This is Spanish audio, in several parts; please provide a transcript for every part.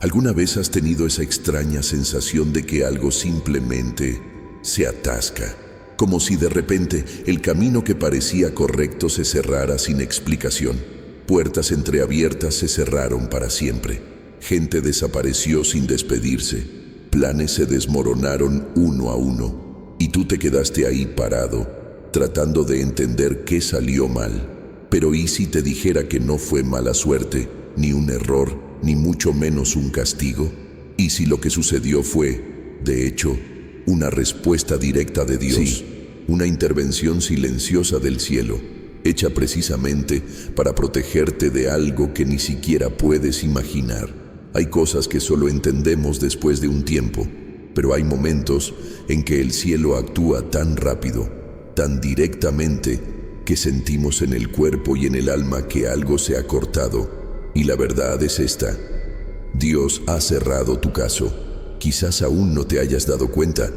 ¿Alguna vez has tenido esa extraña sensación de que algo simplemente se atasca? Como si de repente el camino que parecía correcto se cerrara sin explicación. Puertas entreabiertas se cerraron para siempre. Gente desapareció sin despedirse. Planes se desmoronaron uno a uno. Y tú te quedaste ahí parado, tratando de entender qué salió mal. Pero ¿y si te dijera que no fue mala suerte, ni un error, ni mucho menos un castigo? ¿Y si lo que sucedió fue, de hecho, una respuesta directa de Dios? Sí, una intervención silenciosa del cielo, hecha precisamente para protegerte de algo que ni siquiera puedes imaginar. Hay cosas que solo entendemos después de un tiempo, pero hay momentos en que el cielo actúa tan rápido, tan directamente, que sentimos en el cuerpo y en el alma que algo se ha cortado. Y la verdad es esta: Dios ha cerrado tu caso. Quizás aún no te hayas dado cuenta,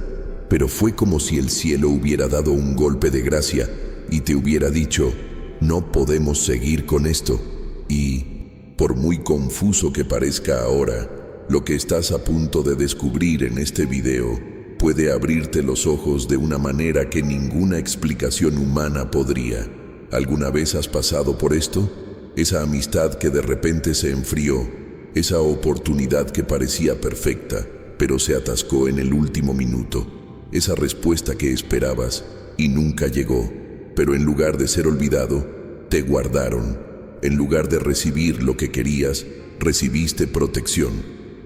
pero fue como si el cielo hubiera dado un golpe de gracia y te hubiera dicho: no podemos seguir con esto. Y, por muy confuso que parezca ahora, lo que estás a punto de descubrir en este video puede abrirte los ojos de una manera que ninguna explicación humana podría. ¿Alguna vez has pasado por esto? Esa amistad que de repente se enfrió, esa oportunidad que parecía perfecta, pero se atascó en el último minuto, esa respuesta que esperabas y nunca llegó, pero en lugar de ser olvidado, te guardaron. En lugar de recibir lo que querías, recibiste protección.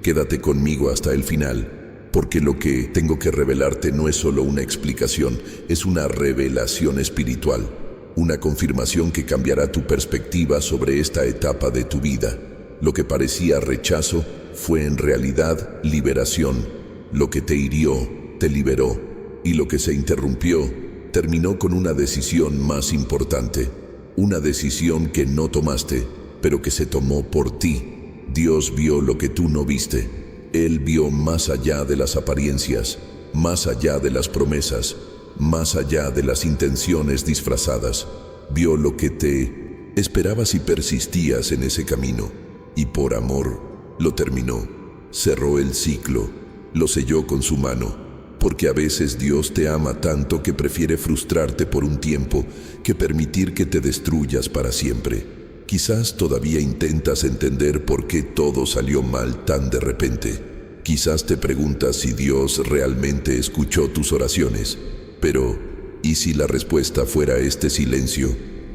Quédate conmigo hasta el final, porque lo que tengo que revelarte no es solo una explicación, es una revelación espiritual, una confirmación que cambiará tu perspectiva sobre esta etapa de tu vida. Lo que parecía rechazo fue en realidad liberación. Lo que te hirió, te liberó, y lo que se interrumpió, terminó con una decisión más importante. Una decisión que no tomaste, pero que se tomó por ti. Dios vio lo que tú no viste. Él vio más allá de las apariencias, más allá de las promesas, más allá de las intenciones disfrazadas. Vio lo que te esperabas y persistías en ese camino. Y por amor, lo terminó. Cerró el ciclo, lo selló con su mano. Porque a veces Dios te ama tanto que prefiere frustrarte por un tiempo que permitir que te destruyas para siempre. Quizás todavía intentas entender por qué todo salió mal tan de repente. Quizás te preguntas si Dios realmente escuchó tus oraciones. Pero, ¿y si la respuesta fuera este silencio,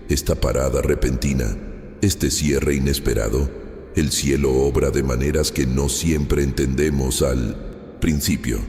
esta parada repentina, este cierre inesperado? El cielo obra de maneras que no siempre entendemos al principio,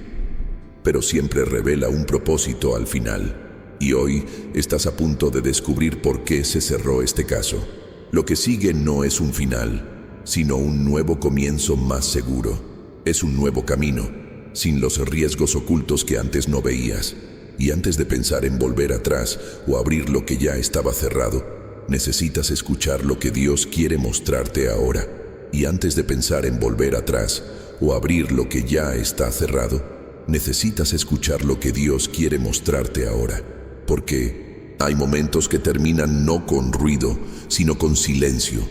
pero siempre revela un propósito al final. Y hoy estás a punto de descubrir por qué se cerró este caso. Lo que sigue no es un final, sino un nuevo comienzo más seguro. Es un nuevo camino, sin los riesgos ocultos que antes no veías. Y antes de pensar en volver atrás o abrir lo que ya estaba cerrado, necesitas escuchar lo que Dios quiere mostrarte ahora. Y antes de pensar en volver atrás o abrir lo que ya está cerrado, necesitas escuchar lo que Dios quiere mostrarte ahora, porque hay momentos que terminan no con ruido, sino con silencio,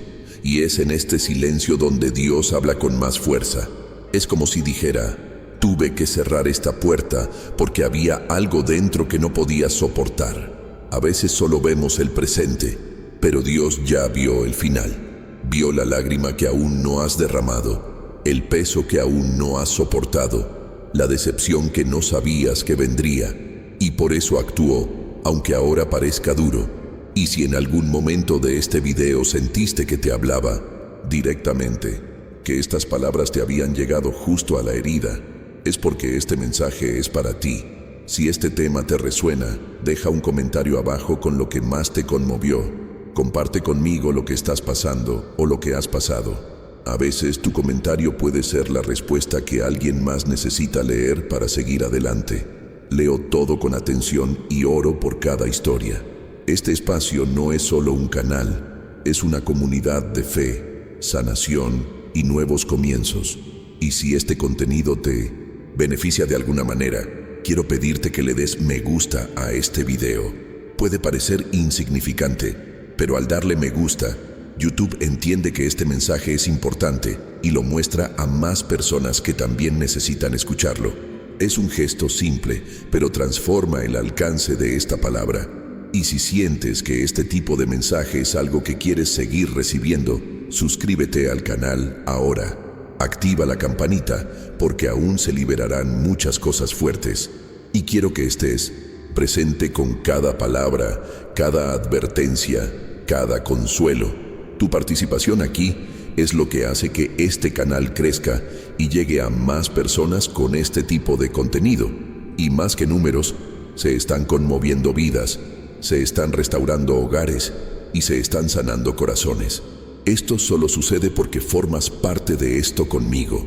y es en este silencio donde Dios habla con más fuerza. Es como si dijera: tuve que cerrar esta puerta porque había algo dentro que no podía soportar. A veces solo vemos el presente, pero Dios ya vio el final. Vio la lágrima que aún no has derramado, el peso que aún no has soportado, la decepción que no sabías que vendría, y por eso actuó, aunque ahora parezca duro. Y si en algún momento de este video sentiste que te hablaba directamente, que estas palabras te habían llegado justo a la herida, es porque este mensaje es para ti. Si este tema te resuena, deja un comentario abajo con lo que más te conmovió. Comparte conmigo lo que estás pasando o lo que has pasado. A veces tu comentario puede ser la respuesta que alguien más necesita leer para seguir adelante. Leo todo con atención y oro por cada historia. Este espacio no es solo un canal, es una comunidad de fe, sanación y nuevos comienzos. Y si este contenido te beneficia de alguna manera, quiero pedirte que le des me gusta a este video. Puede parecer insignificante, pero al darle me gusta, YouTube entiende que este mensaje es importante y lo muestra a más personas que también necesitan escucharlo. Es un gesto simple, pero transforma el alcance de esta palabra. Y si sientes que este tipo de mensaje es algo que quieres seguir recibiendo, suscríbete al canal ahora. Activa la campanita porque aún se liberarán muchas cosas fuertes. Y quiero que estés presente con cada palabra, cada advertencia, cada consuelo. Tu participación aquí es lo que hace que este canal crezca y llegue a más personas con este tipo de contenido. Y más que números, se están conmoviendo vidas, se están restaurando hogares y se están sanando corazones. Esto solo sucede porque formas parte de esto conmigo.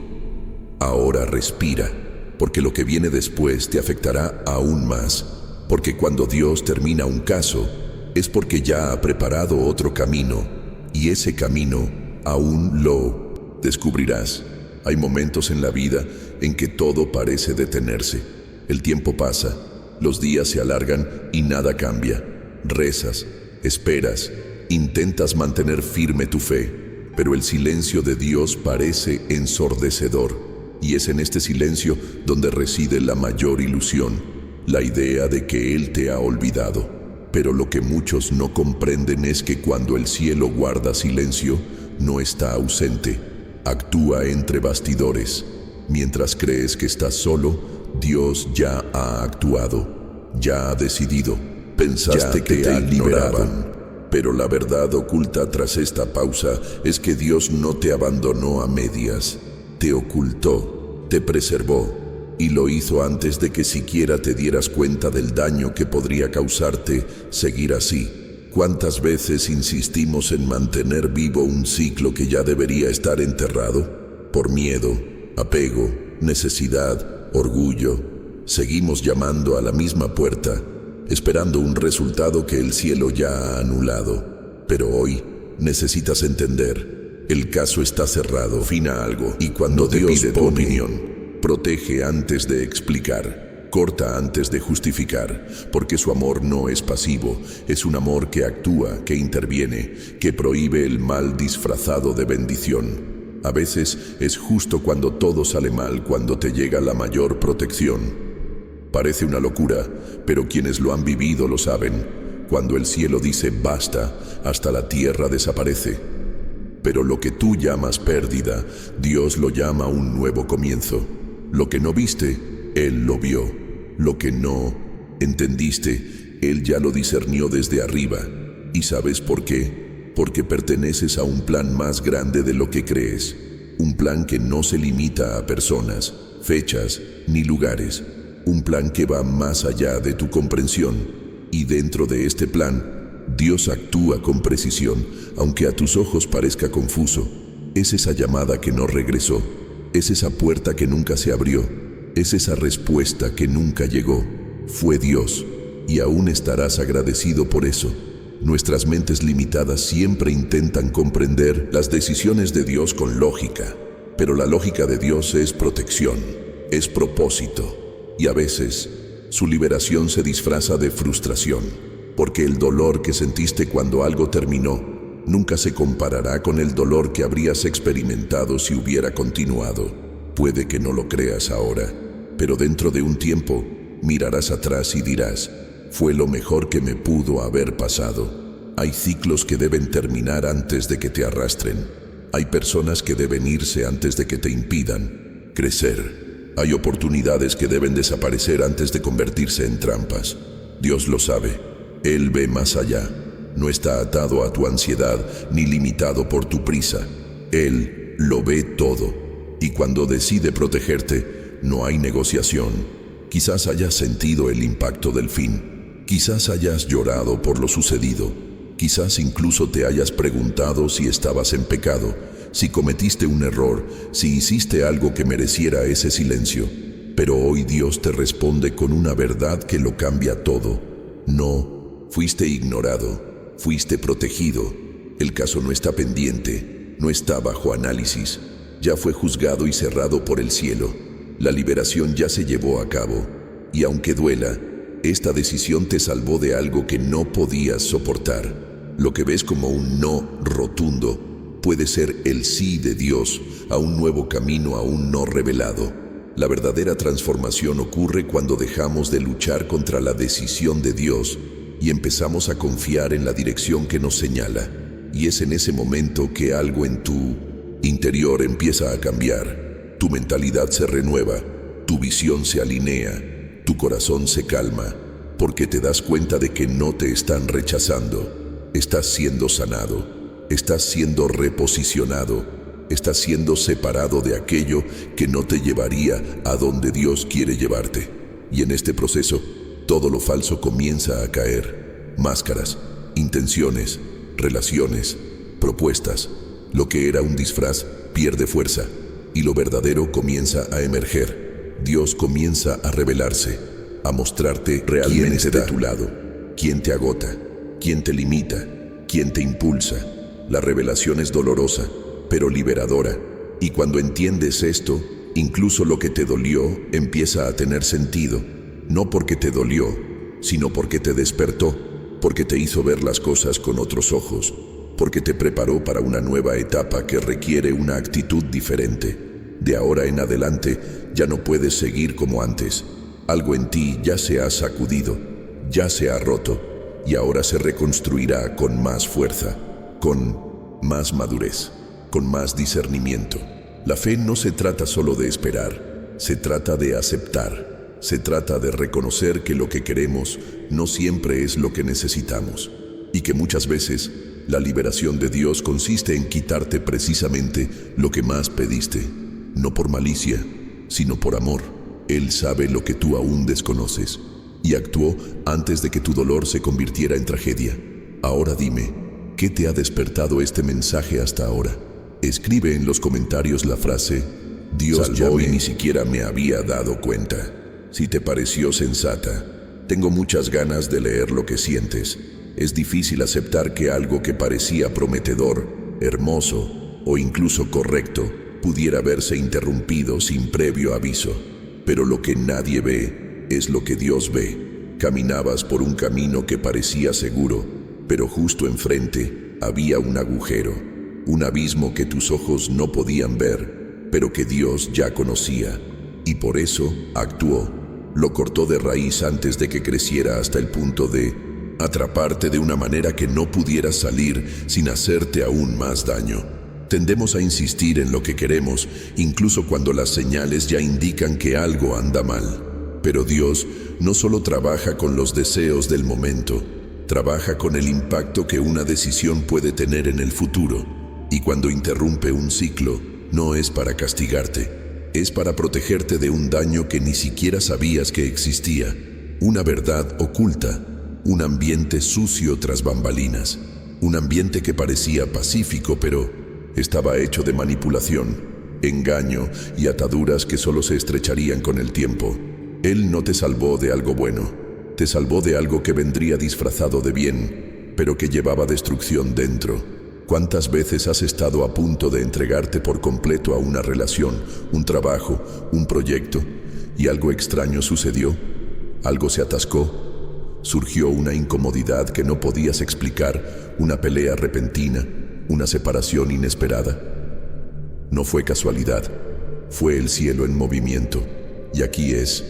Ahora respira, porque lo que viene después te afectará aún más. Porque cuando Dios termina un caso, es porque ya ha preparado otro camino, y ese camino aún lo descubrirás. Hay momentos en la vida en que todo parece detenerse. El tiempo pasa, los días se alargan y nada cambia. Rezas, esperas, intentas mantener firme tu fe, pero el silencio de Dios parece ensordecedor. Y es en este silencio donde reside la mayor ilusión, la idea de que Él te ha olvidado. Pero lo que muchos no comprenden es que cuando el cielo guarda silencio, no está ausente, actúa entre bastidores. Mientras crees que estás solo, Dios ya ha actuado, ya ha decidido. Pensaste que te ignoraban, pero la verdad oculta tras esta pausa es que Dios no te abandonó a medias, te ocultó, te preservó. Y lo hizo antes de que siquiera te dieras cuenta del daño que podría causarte seguir así. ¿Cuántas veces insistimos en mantener vivo un ciclo que ya debería estar enterrado? Por miedo, apego, necesidad, orgullo. Seguimos llamando a la misma puerta, esperando un resultado que el cielo ya ha anulado. Pero hoy necesitas entender, el caso está cerrado, fin a algo. Y cuando Dios pide tu opinión, protege antes de explicar, corta antes de justificar, porque su amor no es pasivo, es un amor que actúa, que interviene, que prohíbe el mal disfrazado de bendición. A veces es justo cuando todo sale mal, cuando te llega la mayor protección. Parece una locura, pero quienes lo han vivido lo saben. Cuando el cielo dice basta, hasta la tierra desaparece. Pero lo que tú llamas pérdida, Dios lo llama un nuevo comienzo. Lo que no viste, Él lo vio. Lo que no entendiste, Él ya lo discernió desde arriba. ¿Y sabes por qué? Porque perteneces a un plan más grande de lo que crees. Un plan que no se limita a personas, fechas ni lugares. Un plan que va más allá de tu comprensión. Y dentro de este plan, Dios actúa con precisión, aunque a tus ojos parezca confuso. Es esa llamada que no regresó. Es esa puerta que nunca se abrió, es esa respuesta que nunca llegó. Fue Dios, y aún estarás agradecido por eso. Nuestras mentes limitadas siempre intentan comprender las decisiones de Dios con lógica, pero la lógica de Dios es protección, es propósito, y a veces su liberación se disfraza de frustración, porque el dolor que sentiste cuando algo terminó nunca se comparará con el dolor que habrías experimentado si hubiera continuado. Puede que no lo creas ahora, pero dentro de un tiempo mirarás atrás y dirás, fue lo mejor que me pudo haber pasado. Hay ciclos que deben terminar antes de que te arrastren. Hay personas que deben irse antes de que te impidan crecer. Hay oportunidades que deben desaparecer antes de convertirse en trampas. Dios lo sabe. Él ve más allá. No está atado a tu ansiedad ni limitado por tu prisa. Él lo ve todo. Y cuando decide protegerte, no hay negociación. Quizás hayas sentido el impacto del fin. Quizás hayas llorado por lo sucedido. Quizás incluso te hayas preguntado si estabas en pecado, si cometiste un error, si hiciste algo que mereciera ese silencio. Pero hoy Dios te responde con una verdad que lo cambia todo. No, fuiste ignorado. Fuiste protegido. El caso no está pendiente, no está bajo análisis. Ya fue juzgado y cerrado por el cielo. La liberación ya se llevó a cabo. Y aunque duela, esta decisión te salvó de algo que no podías soportar. Lo que ves como un no rotundo puede ser el sí de Dios a un nuevo camino aún no revelado. La verdadera transformación ocurre cuando dejamos de luchar contra la decisión de Dios y empezamos a confiar en la dirección que nos señala. Y es en ese momento que algo en tu interior empieza a cambiar. Tu mentalidad se renueva, tu visión se alinea, tu corazón se calma, porque te das cuenta de que no te están rechazando. Estás siendo sanado, estás siendo reposicionado, estás siendo separado de aquello que no te llevaría a donde Dios quiere llevarte. Y en este proceso, todo lo falso comienza a caer. Máscaras, intenciones, relaciones, propuestas. Lo que era un disfraz pierde fuerza y lo verdadero comienza a emerger. Dios comienza a revelarse, a mostrarte realmente quién está de tu lado, quién te agota, quién te limita, quién te impulsa. La revelación es dolorosa, pero liberadora. Y cuando entiendes esto, incluso lo que te dolió empieza a tener sentido. No porque te dolió, sino porque te despertó, porque te hizo ver las cosas con otros ojos, porque te preparó para una nueva etapa que requiere una actitud diferente. De ahora en adelante ya no puedes seguir como antes. Algo en ti ya se ha sacudido, ya se ha roto, y ahora se reconstruirá con más fuerza, con más madurez, con más discernimiento. La fe no se trata solo de esperar, se trata de aceptar. Se trata de reconocer que lo que queremos no siempre es lo que necesitamos y que muchas veces la liberación de Dios consiste en quitarte precisamente lo que más pediste, no por malicia, sino por amor. Él sabe lo que tú aún desconoces y actuó antes de que tu dolor se convirtiera en tragedia. Ahora dime, ¿qué te ha despertado este mensaje hasta ahora? Escribe en los comentarios la frase, Dios salvó y ni siquiera me había dado cuenta. Si te pareció sensata, tengo muchas ganas de leer lo que sientes. Es difícil aceptar que algo que parecía prometedor, hermoso o incluso correcto pudiera verse interrumpido sin previo aviso. Pero lo que nadie ve es lo que Dios ve. Caminabas por un camino que parecía seguro, pero justo enfrente había un agujero, un abismo que tus ojos no podían ver, pero que Dios ya conocía. Y por eso actuó. Lo cortó de raíz antes de que creciera hasta el punto de atraparte de una manera que no pudieras salir sin hacerte aún más daño. Tendemos a insistir en lo que queremos, incluso cuando las señales ya indican que algo anda mal. Pero Dios no solo trabaja con los deseos del momento, trabaja con el impacto que una decisión puede tener en el futuro. Y cuando interrumpe un ciclo, no es para castigarte. Es para protegerte de un daño que ni siquiera sabías que existía, una verdad oculta, un ambiente sucio tras bambalinas, un ambiente que parecía pacífico pero estaba hecho de manipulación, engaño y ataduras que solo se estrecharían con el tiempo. Él no te salvó de algo bueno, te salvó de algo que vendría disfrazado de bien, pero que llevaba destrucción dentro. ¿Cuántas veces has estado a punto de entregarte por completo a una relación, un trabajo, un proyecto, y algo extraño sucedió? Algo se atascó, surgió una incomodidad que no podías explicar, una pelea repentina, una separación inesperada. No fue casualidad, fue el cielo en movimiento, y aquí es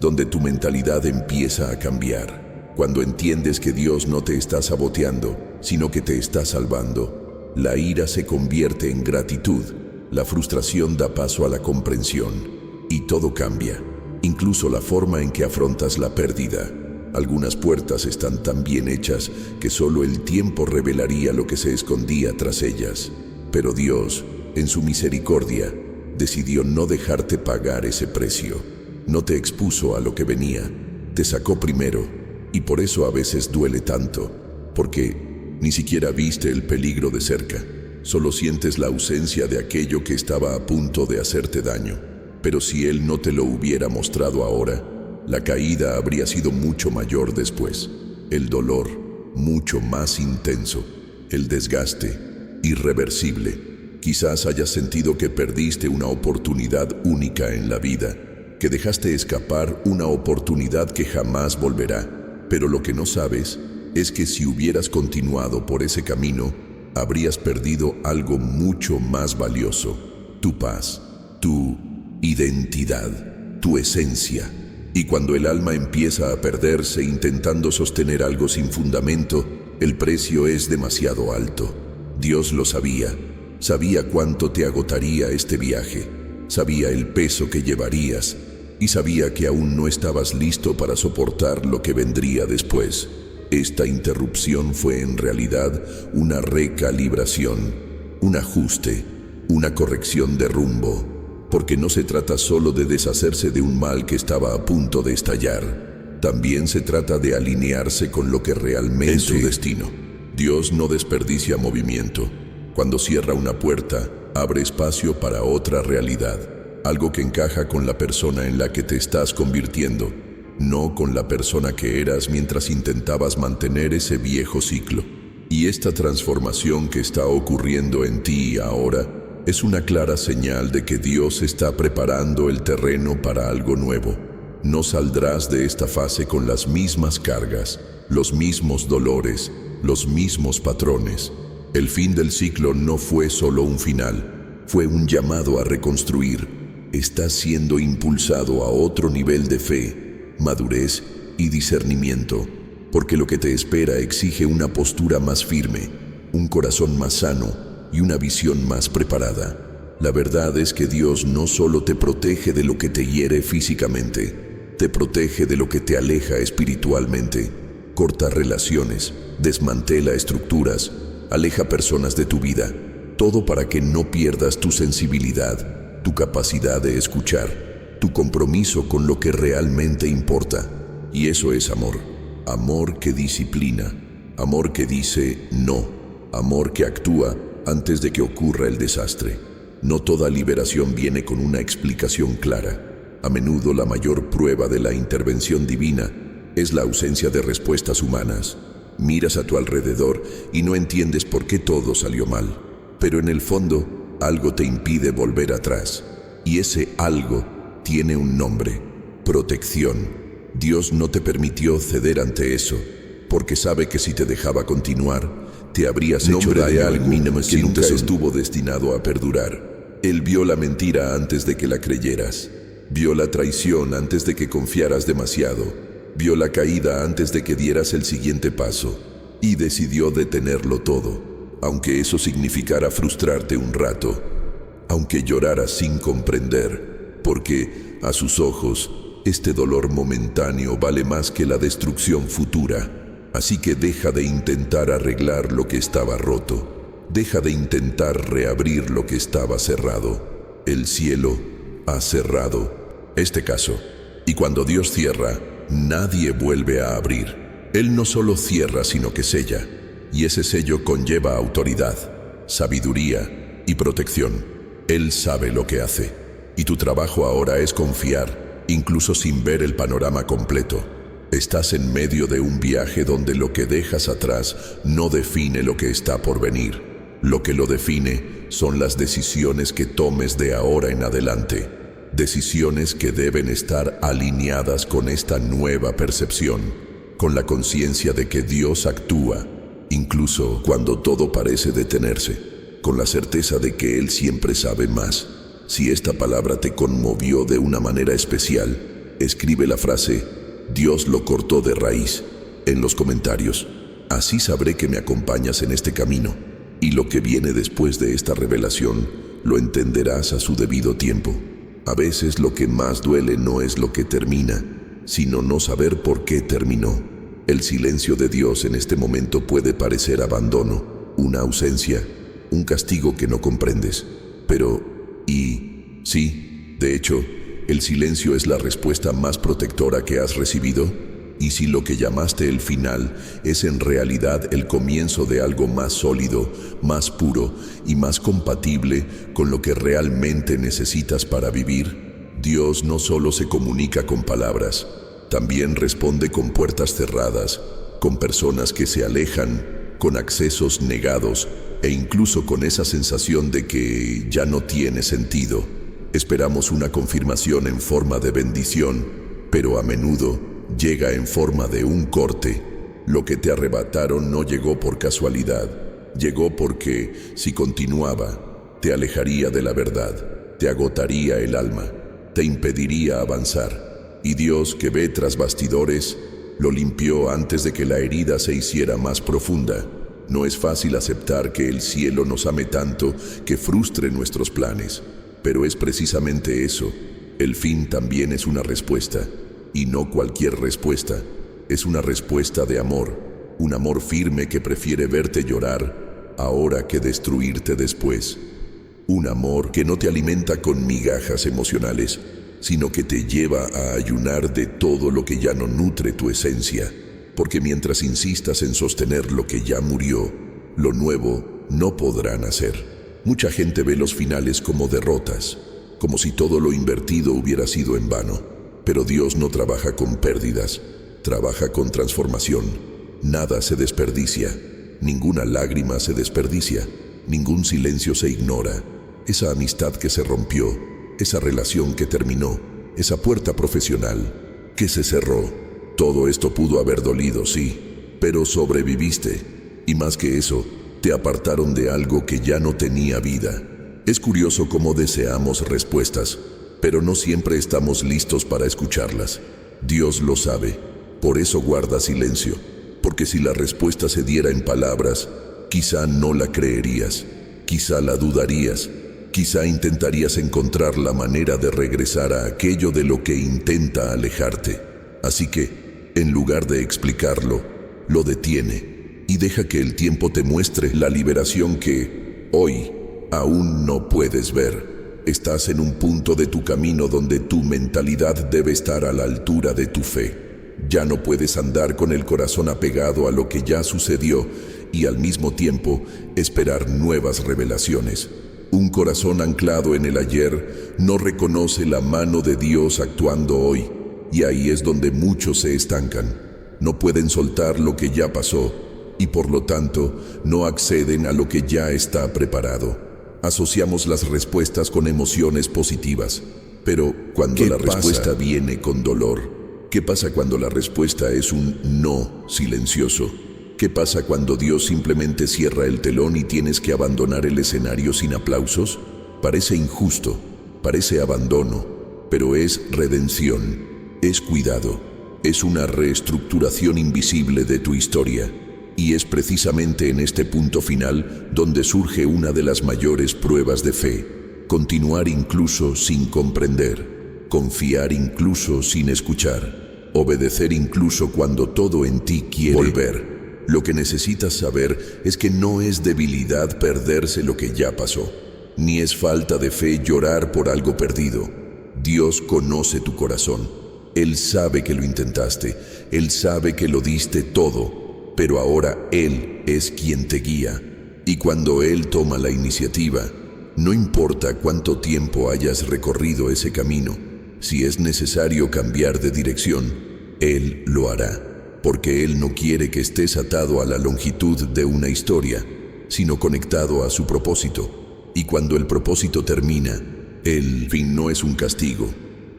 donde tu mentalidad empieza a cambiar. Cuando entiendes que Dios no te está saboteando, sino que te está salvando, la ira se convierte en gratitud, la frustración da paso a la comprensión, y todo cambia, incluso la forma en que afrontas la pérdida. Algunas puertas están tan bien hechas que solo el tiempo revelaría lo que se escondía tras ellas. Pero Dios, en su misericordia, decidió no dejarte pagar ese precio. No te expuso a lo que venía, te sacó primero. Y por eso a veces duele tanto, porque ni siquiera viste el peligro de cerca, solo sientes la ausencia de aquello que estaba a punto de hacerte daño. Pero si Él no te lo hubiera mostrado ahora, la caída habría sido mucho mayor después, el dolor mucho más intenso, el desgaste irreversible. Quizás hayas sentido que perdiste una oportunidad única en la vida, que dejaste escapar una oportunidad que jamás volverá. Pero lo que no sabes es que si hubieras continuado por ese camino, habrías perdido algo mucho más valioso: tu paz, tu identidad, tu esencia. Y cuando el alma empieza a perderse intentando sostener algo sin fundamento, el precio es demasiado alto. Dios lo sabía. Sabía cuánto te agotaría este viaje. Sabía el peso que llevarías. Y sabía que aún no estabas listo para soportar lo que vendría después. Esta interrupción fue en realidad una recalibración, un ajuste, una corrección de rumbo. Porque no se trata solo de deshacerse de un mal que estaba a punto de estallar. También se trata de alinearse con lo que realmente es su destino. Dios no desperdicia movimiento. Cuando cierra una puerta, abre espacio para otra realidad. Algo que encaja con la persona en la que te estás convirtiendo, no con la persona que eras mientras intentabas mantener ese viejo ciclo. Y esta transformación que está ocurriendo en ti ahora es una clara señal de que Dios está preparando el terreno para algo nuevo. No saldrás de esta fase con las mismas cargas, los mismos dolores, los mismos patrones. El fin del ciclo no fue solo un final, fue un llamado a reconstruir. Estás siendo impulsado a otro nivel de fe, madurez y discernimiento, porque lo que te espera exige una postura más firme, un corazón más sano y una visión más preparada. La verdad es que Dios no solo te protege de lo que te hiere físicamente, te protege de lo que te aleja espiritualmente. Corta relaciones, desmantela estructuras, aleja personas de tu vida, todo para que no pierdas tu sensibilidad, tu capacidad de escuchar, tu compromiso con lo que realmente importa. Y eso es amor. Amor que disciplina, amor que dice no, amor que actúa antes de que ocurra el desastre. No toda liberación viene con una explicación clara. A menudo la mayor prueba de la intervención divina es la ausencia de respuestas humanas. Miras a tu alrededor y no entiendes por qué todo salió mal. Pero en el fondo, algo te impide volver atrás. Y ese algo tiene un nombre: protección. Dios no te permitió ceder ante eso, porque sabe que si te dejaba continuar, te habrías hecho de algo que nunca estuvo destinado a perdurar. Él vio la mentira antes de que la creyeras. Vio la traición antes de que confiaras demasiado. Vio la caída antes de que dieras el siguiente paso. Y decidió detenerlo todo, aunque eso significara frustrarte un rato, aunque lloraras sin comprender, porque a sus ojos, este dolor momentáneo vale más que la destrucción futura. Así que deja de intentar arreglar lo que estaba roto. Deja de intentar reabrir lo que estaba cerrado. El cielo ha cerrado este caso. Y cuando Dios cierra, nadie vuelve a abrir. Él no solo cierra, sino que sella. Y ese sello conlleva autoridad, sabiduría y protección. Él sabe lo que hace. Y tu trabajo ahora es confiar, incluso sin ver el panorama completo. Estás en medio de un viaje donde lo que dejas atrás no define lo que está por venir. Lo que lo define son las decisiones que tomes de ahora en adelante. Decisiones que deben estar alineadas con esta nueva percepción, con la conciencia de que Dios actúa, incluso cuando todo parece detenerse, con la certeza de que Él siempre sabe más. Si esta palabra te conmovió de una manera especial, escribe la frase "Dios lo cortó de raíz" en los comentarios. Así sabré que me acompañas en este camino, y lo que viene después de esta revelación lo entenderás a su debido tiempo. A veces lo que más duele no es lo que termina, sino no saber por qué terminó. El silencio de Dios en este momento puede parecer abandono, una ausencia, un castigo que no comprendes. Pero, sí, de hecho, el silencio es la respuesta más protectora que has recibido. Y si lo que llamaste el final es en realidad el comienzo de algo más sólido, más puro y más compatible con lo que realmente necesitas para vivir, Dios no solo se comunica con palabras, también responde con puertas cerradas, con personas que se alejan, con accesos negados e incluso con esa sensación de que ya no tiene sentido. Esperamos una confirmación en forma de bendición, pero a menudo llega en forma de un corte. Lo que te arrebataron no llegó por casualidad, llegó porque, si continuaba, te alejaría de la verdad, te agotaría el alma, te impediría avanzar. Y Dios, que ve tras bastidores, lo limpió antes de que la herida se hiciera más profunda. No es fácil aceptar que el cielo nos ame tanto que frustre nuestros planes, pero es precisamente eso. El fin también es una respuesta, y no cualquier respuesta. Es una respuesta de amor, un amor firme que prefiere verte llorar ahora que destruirte después. Un amor que no te alimenta con migajas emocionales, sino que te lleva a ayunar de todo lo que ya no nutre tu esencia. Porque mientras insistas en sostener lo que ya murió, lo nuevo no podrá nacer. Mucha gente ve los finales como derrotas, como si todo lo invertido hubiera sido en vano. Pero Dios no trabaja con pérdidas, trabaja con transformación. Nada se desperdicia, ninguna lágrima se desperdicia, ningún silencio se ignora. Esa amistad que se rompió, esa relación que terminó, esa puerta profesional que se cerró. Todo esto pudo haber dolido, sí, pero sobreviviste. Y más que eso, te apartaron de algo que ya no tenía vida. Es curioso cómo deseamos respuestas, pero no siempre estamos listos para escucharlas. Dios lo sabe, por eso guarda silencio, porque si la respuesta se diera en palabras, quizá no la creerías, quizá la dudarías, quizá intentarías encontrar la manera de regresar a aquello de lo que intenta alejarte. Así que, en lugar de explicarlo, lo detiene y deja que el tiempo te muestre la liberación que, hoy, aún no puedes ver. Estás en un punto de tu camino donde tu mentalidad debe estar a la altura de tu fe. Ya no puedes andar con el corazón apegado a lo que ya sucedió y al mismo tiempo esperar nuevas revelaciones. Un corazón anclado en el ayer no reconoce la mano de Dios actuando hoy, y ahí es donde muchos se estancan. No pueden soltar lo que ya pasó y por lo tanto no acceden a lo que ya está preparado. Asociamos las respuestas con emociones positivas, pero cuando la respuesta viene con dolor, ¿qué pasa cuando la respuesta es un no silencioso? ¿Qué pasa cuando Dios simplemente cierra el telón y tienes que abandonar el escenario sin aplausos? Parece injusto, parece abandono, pero es redención, es cuidado, es una reestructuración invisible de tu historia. Y es precisamente en este punto final donde surge una de las mayores pruebas de fe. Continuar incluso sin comprender, confiar incluso sin escuchar, obedecer incluso cuando todo en ti quiere volver. Lo que necesitas saber es que no es debilidad perderse lo que ya pasó, ni es falta de fe llorar por algo perdido. Dios conoce tu corazón. Él sabe que lo intentaste, Él sabe que lo diste todo. Pero ahora Él es quien te guía. Y cuando Él toma la iniciativa, no importa cuánto tiempo hayas recorrido ese camino, si es necesario cambiar de dirección, Él lo hará. Porque Él no quiere que estés atado a la longitud de una historia, sino conectado a su propósito. Y cuando el propósito termina, el fin no es un castigo,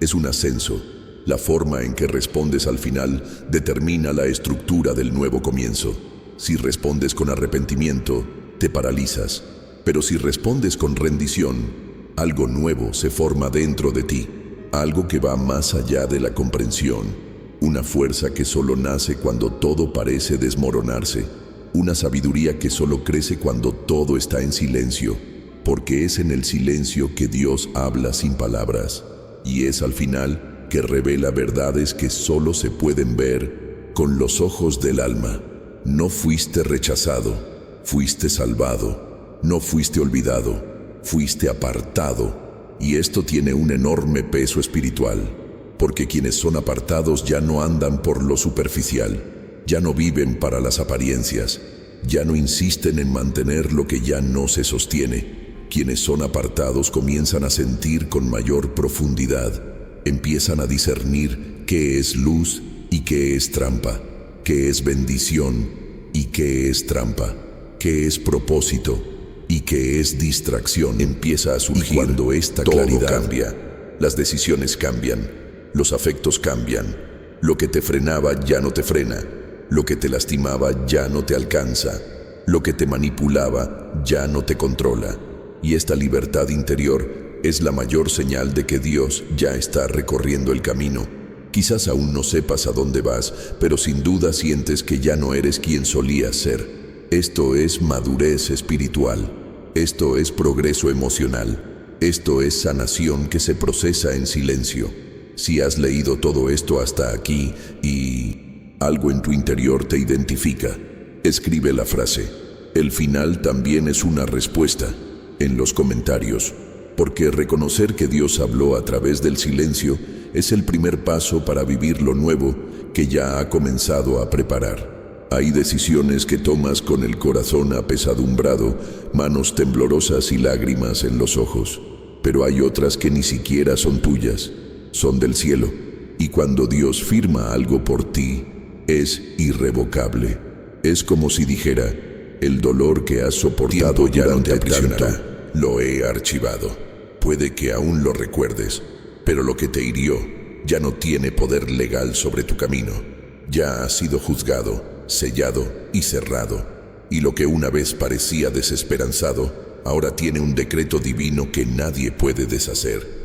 es un ascenso. La forma en que respondes al final determina la estructura del nuevo comienzo. Si respondes con arrepentimiento, te paralizas. Pero si respondes con rendición, algo nuevo se forma dentro de ti. Algo que va más allá de la comprensión. Una fuerza que solo nace cuando todo parece desmoronarse. Una sabiduría que solo crece cuando todo está en silencio. Porque es en el silencio que Dios habla sin palabras. Y es al final que revela verdades que solo se pueden ver con los ojos del alma. No fuiste rechazado, fuiste salvado. No fuiste olvidado, fuiste apartado. Y esto tiene un enorme peso espiritual, porque quienes son apartados ya no andan por lo superficial, ya no viven para las apariencias, ya no insisten en mantener lo que ya no se sostiene. Quienes son apartados comienzan a sentir con mayor profundidad. Empiezan a discernir qué es luz y qué es trampa, qué es bendición y qué es trampa, qué es propósito y qué es distracción. Empieza a surgir. Y cuando esta claridad cambia, las decisiones cambian, los afectos cambian, lo que te frenaba ya no te frena, Lo que te lastimaba ya no te alcanza. Lo que te manipulaba ya no te controla. Y esta libertad interior es la mayor señal de que Dios ya está recorriendo el camino. Quizás aún no sepas a dónde vas, pero sin duda sientes que ya no eres quien solías ser. Esto es madurez espiritual. Esto es progreso emocional. Esto es sanación que se procesa en silencio. Si has leído todo esto hasta aquí y algo en tu interior te identifica, escribe la frase: el final también es una respuesta en los comentarios, porque reconocer que Dios habló a través del silencio es el primer paso para vivir lo nuevo que ya ha comenzado a preparar. Hay decisiones que tomas con el corazón apesadumbrado, manos temblorosas y lágrimas en los ojos, pero hay otras que ni siquiera son tuyas, son del cielo, y cuando Dios firma algo por ti, es irrevocable. Es como si dijera: el dolor que has soportado ya no te aprisionará, lo he archivado. Puede que aún lo recuerdes, pero lo que te hirió ya no tiene poder legal sobre tu camino. Ya ha sido juzgado, sellado y cerrado, y lo que una vez parecía desesperanzado, ahora tiene un decreto divino que nadie puede deshacer.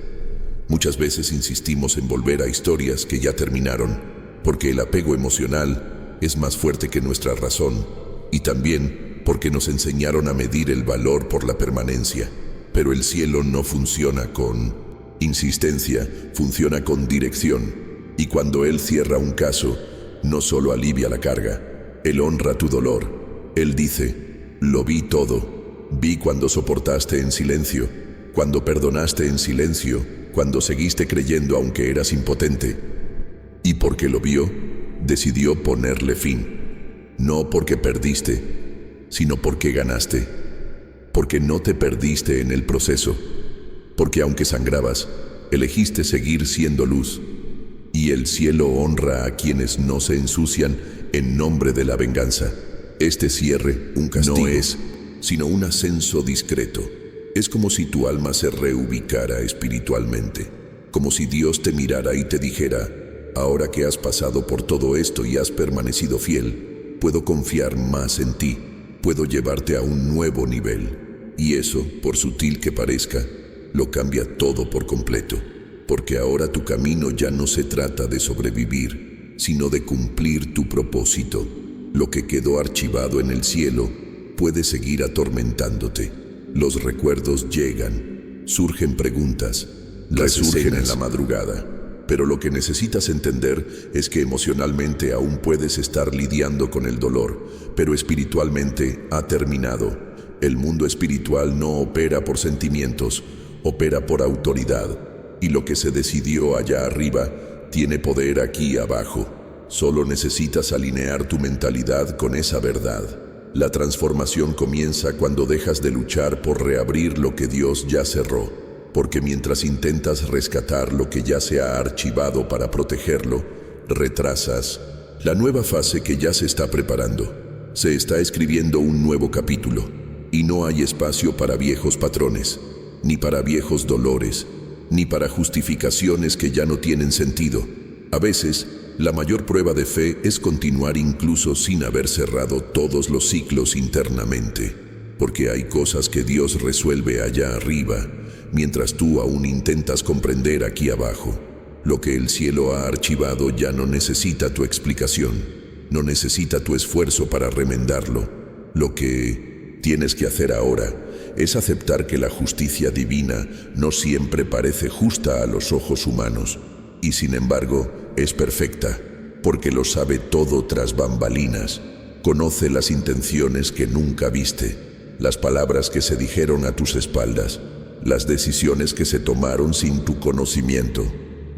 Muchas veces insistimos en volver a historias que ya terminaron, porque el apego emocional es más fuerte que nuestra razón, y también porque nos enseñaron a medir el valor por la permanencia. Pero el cielo no funciona con insistencia, funciona con dirección. Y cuando Él cierra un caso, no solo alivia la carga, Él honra tu dolor. Él dice: lo vi todo. Vi cuando soportaste en silencio, cuando perdonaste en silencio, cuando seguiste creyendo aunque eras impotente. Y porque lo vio, decidió ponerle fin. No porque perdiste, sino porque ganaste. Porque no te perdiste en el proceso. Porque aunque sangrabas, elegiste seguir siendo luz. Y el cielo honra a quienes no se ensucian en nombre de la venganza. Este cierre, un castigo, no es sino un ascenso discreto. Es como si tu alma se reubicara espiritualmente. Como si Dios te mirara y te dijera: ahora que has pasado por todo esto y has permanecido fiel, puedo confiar más en ti. Puedo llevarte a un nuevo nivel. Y eso, por sutil que parezca, lo cambia todo por completo. Porque ahora tu camino ya no se trata de sobrevivir, sino de cumplir tu propósito. Lo que quedó archivado en el cielo puede seguir atormentándote. Los recuerdos llegan, surgen preguntas, resurgen en la madrugada. Pero lo que necesitas entender es que emocionalmente aún puedes estar lidiando con el dolor, pero espiritualmente ha terminado. El mundo espiritual no opera por sentimientos, opera por autoridad. Y lo que se decidió allá arriba tiene poder aquí abajo. Solo necesitas alinear tu mentalidad con esa verdad. La transformación comienza cuando dejas de luchar por reabrir lo que Dios ya cerró. Porque mientras intentas rescatar lo que ya se ha archivado para protegerlo, retrasas la nueva fase que ya se está preparando. Se está escribiendo un nuevo capítulo. Y no hay espacio para viejos patrones, ni para viejos dolores, ni para justificaciones que ya no tienen sentido. A veces, la mayor prueba de fe es continuar incluso sin haber cerrado todos los ciclos internamente, porque hay cosas que Dios resuelve allá arriba, mientras tú aún intentas comprender aquí abajo. Lo que el cielo ha archivado ya no necesita tu explicación, no necesita tu esfuerzo para remendarlo. Lo que tienes que hacer ahora es aceptar que la justicia divina no siempre parece justa a los ojos humanos, y sin embargo es perfecta, porque lo sabe todo tras bambalinas. Conoce las intenciones que nunca viste, las palabras que se dijeron a tus espaldas, las decisiones que se tomaron sin tu conocimiento.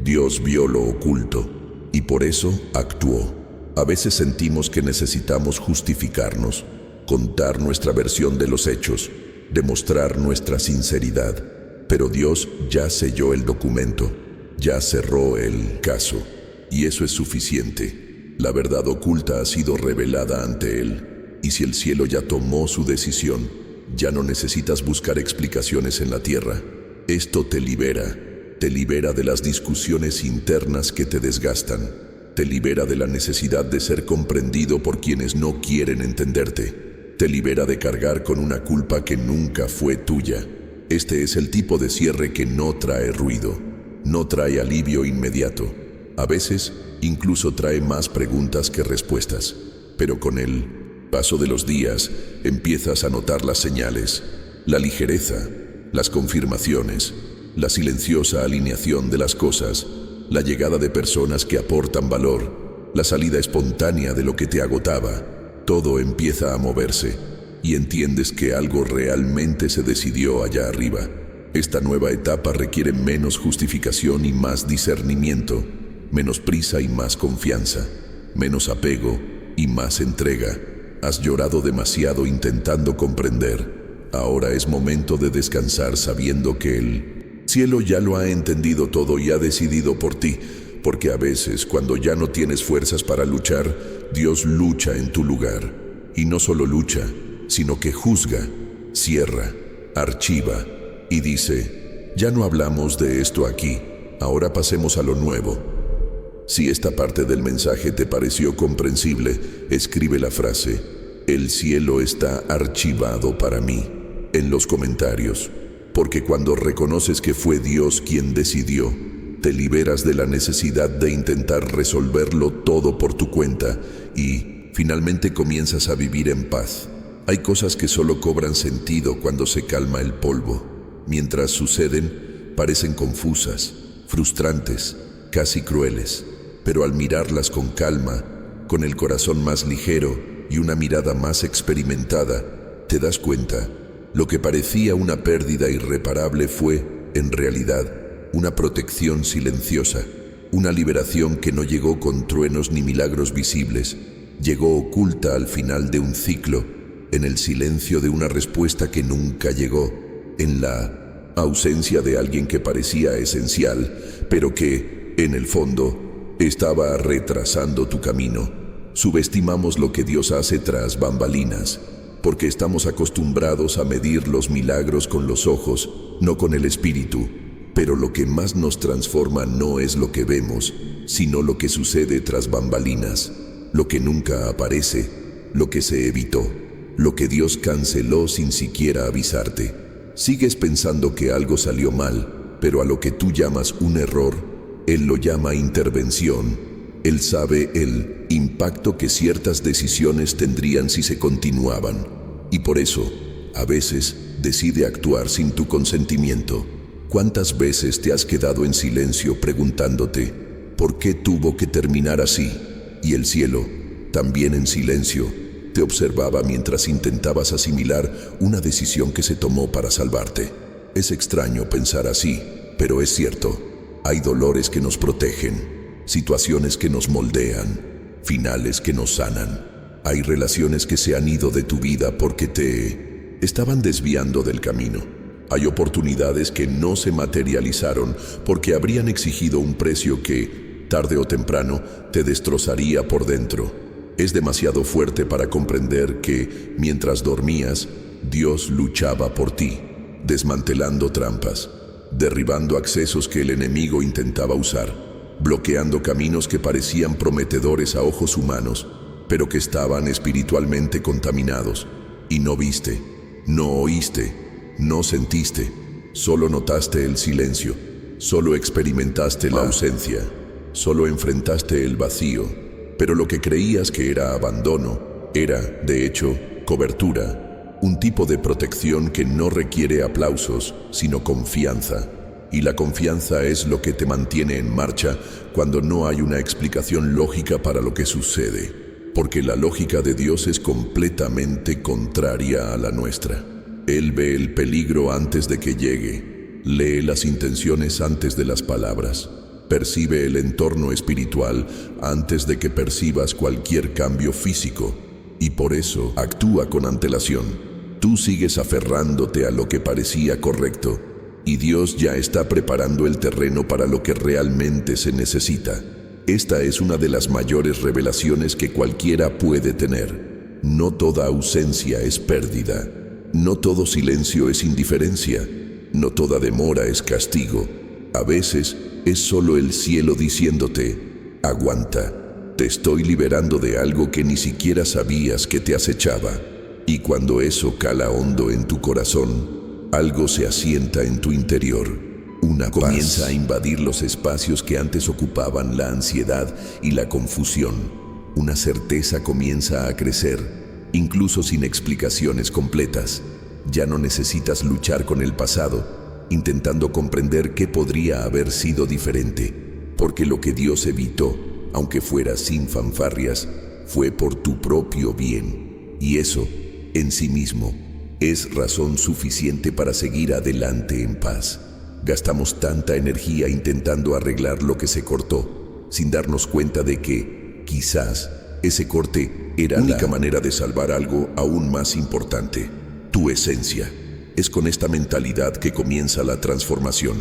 Dios vio lo oculto y por eso actuó. A veces sentimos que necesitamos justificarnos, contar nuestra versión de los hechos, demostrar nuestra sinceridad, pero Dios ya selló el documento, ya cerró el caso, y eso es suficiente. La verdad oculta ha sido revelada ante Él, y si el cielo ya tomó su decisión, ya no necesitas buscar explicaciones en la tierra. Esto te libera de las discusiones internas que te desgastan, Te libera de la necesidad de ser comprendido por quienes no quieren entenderte. Te libera de cargar con una culpa que nunca fue tuya. Este es el tipo de cierre que no trae ruido, no trae alivio inmediato. A veces, incluso trae más preguntas que respuestas. Pero con el paso de los días, empiezas a notar las señales, la ligereza, las confirmaciones, la silenciosa alineación de las cosas, la llegada de personas que aportan valor, la salida espontánea de lo que te agotaba. Todo empieza a moverse y entiendes que algo realmente se decidió allá arriba. Esta nueva etapa requiere menos justificación y más discernimiento, menos prisa y más confianza, menos apego y más entrega. Has llorado demasiado intentando comprender. Ahora es momento de descansar sabiendo que el cielo ya lo ha entendido todo y ha decidido por ti, porque a veces, cuando ya no tienes fuerzas para luchar, Dios lucha en tu lugar. Y no solo lucha, sino que juzga, cierra, archiva y dice: ya no hablamos de esto aquí, ahora pasemos a lo nuevo. Si esta parte del mensaje te pareció comprensible, escribe la frase: el cielo está archivado para mí, en los comentarios, porque cuando reconoces que fue Dios quien decidió, te liberas de la necesidad de intentar resolverlo todo por tu cuenta y finalmente comienzas a vivir en paz. Hay cosas que solo cobran sentido cuando se calma el polvo. Mientras suceden, parecen confusas, frustrantes, casi crueles, pero al mirarlas con calma, con el corazón más ligero y una mirada más experimentada, te das cuenta. Lo que parecía una pérdida irreparable fue, en realidad, una protección silenciosa, una liberación que no llegó con truenos ni milagros visibles, llegó oculta al final de un ciclo, en el silencio de una respuesta que nunca llegó, en la ausencia de alguien que parecía esencial, pero que, en el fondo, estaba retrasando tu camino. Subestimamos lo que Dios hace tras bambalinas, porque estamos acostumbrados a medir los milagros con los ojos, no con el espíritu. Pero lo que más nos transforma no es lo que vemos, sino lo que sucede tras bambalinas, lo que nunca aparece, lo que se evitó, lo que Dios canceló sin siquiera avisarte. Sigues pensando que algo salió mal, pero a lo que tú llamas un error, Él lo llama intervención. Él sabe el impacto que ciertas decisiones tendrían si se continuaban, y por eso, a veces, decide actuar sin tu consentimiento. ¿Cuántas veces te has quedado en silencio preguntándote por qué tuvo que terminar así? Y el cielo, también en silencio, te observaba mientras intentabas asimilar una decisión que se tomó para salvarte. Es extraño pensar así, pero es cierto. Hay dolores que nos protegen, situaciones que nos moldean, finales que nos sanan. Hay relaciones que se han ido de tu vida porque te estaban desviando del camino. Hay oportunidades que no se materializaron porque habrían exigido un precio que, tarde o temprano, te destrozaría por dentro. Es demasiado fuerte para comprender que, mientras dormías, Dios luchaba por ti, desmantelando trampas, derribando accesos que el enemigo intentaba usar, bloqueando caminos que parecían prometedores a ojos humanos, pero que estaban espiritualmente contaminados. Y no viste, no oíste, no sentiste, solo notaste el silencio, solo experimentaste la ausencia, solo enfrentaste el vacío, pero lo que creías que era abandono, era, de hecho, cobertura, un tipo de protección que no requiere aplausos, sino confianza. Y la confianza es lo que te mantiene en marcha cuando no hay una explicación lógica para lo que sucede, porque la lógica de Dios es completamente contraria a la nuestra. Él ve el peligro antes de que llegue, lee las intenciones antes de las palabras, percibe el entorno espiritual antes de que percibas cualquier cambio físico, y por eso actúa con antelación. Tú sigues aferrándote a lo que parecía correcto, y Dios ya está preparando el terreno para lo que realmente se necesita. Esta es una de las mayores revelaciones que cualquiera puede tener. No toda ausencia es pérdida. No todo silencio es indiferencia, no toda demora es castigo. A veces es solo el cielo diciéndote: aguanta, Te estoy liberando de algo que ni siquiera sabías que te acechaba. Y cuando eso cala hondo en tu corazón, algo se asienta en tu interior. Una paz comienza a invadir los espacios que antes ocupaban la ansiedad y la confusión. Una certeza comienza a crecer, incluso sin explicaciones completas. Ya no necesitas luchar con el pasado, intentando comprender qué podría haber sido diferente, porque lo que Dios evitó, aunque fuera sin fanfarrias, fue por tu propio bien. Y eso, en sí mismo, es razón suficiente para seguir adelante en paz. Gastamos tanta energía intentando arreglar lo que se cortó, sin darnos cuenta de que, quizás, ese corte era la única manera de salvar algo aún más importante: tu esencia. Es con esta mentalidad que comienza la transformación,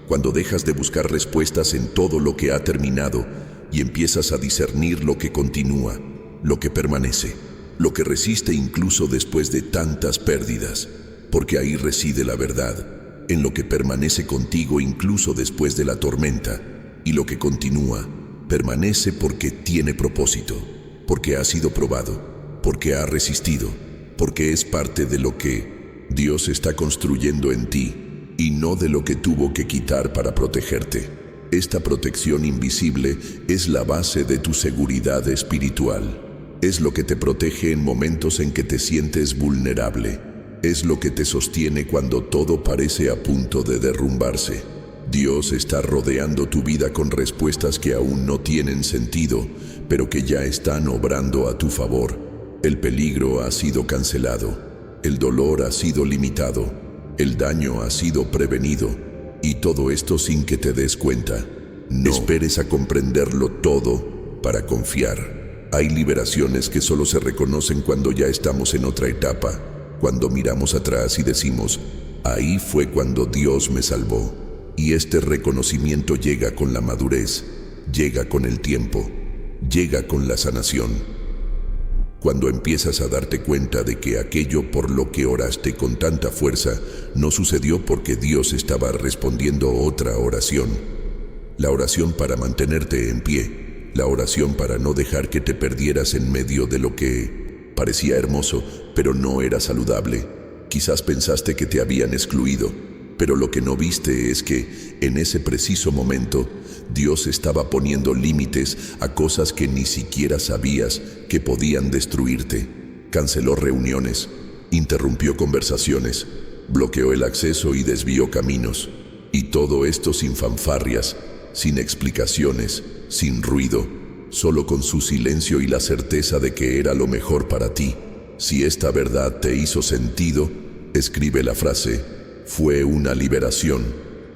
cuando dejas de buscar respuestas en todo lo que ha terminado y empiezas a discernir lo que continúa, lo que permanece, lo que resiste incluso después de tantas pérdidas, porque ahí reside la verdad, en lo que permanece contigo incluso después de la tormenta, y lo que continúa, permanece porque tiene propósito, porque ha sido probado, porque ha resistido, porque es parte de lo que Dios está construyendo en ti, y no de lo que tuvo que quitar para protegerte. Esta protección invisible es la base de tu seguridad espiritual. Es lo que te protege en momentos en que te sientes vulnerable. Es lo que te sostiene cuando todo parece a punto de derrumbarse. Dios está rodeando tu vida con respuestas que aún no tienen sentido, pero que ya están obrando a tu favor. El peligro ha sido cancelado, el dolor ha sido limitado, el daño ha sido prevenido, y todo esto sin que te des cuenta. No esperes a comprenderlo todo para confiar. Hay liberaciones que solo se reconocen cuando ya estamos en otra etapa, cuando miramos atrás y decimos: ahí fue cuando Dios me salvó. Y este reconocimiento llega con la madurez, llega con el tiempo, llega con la sanación. Cuando empiezas a darte cuenta de que aquello por lo que oraste con tanta fuerza no sucedió porque Dios estaba respondiendo otra oración. La oración para mantenerte en pie, la oración para no dejar que te perdieras en medio de lo que parecía hermoso, pero no era saludable. Quizás pensaste que te habían excluido, pero lo que no viste es que, en ese preciso momento, Dios estaba poniendo límites a cosas que ni siquiera sabías que podían destruirte. Canceló reuniones, interrumpió conversaciones, bloqueó el acceso y desvió caminos. Y todo esto sin fanfarrias, sin explicaciones, sin ruido, solo con su silencio y la certeza de que era lo mejor para ti. Si esta verdad te hizo sentido, escribe la frase "fue una liberación"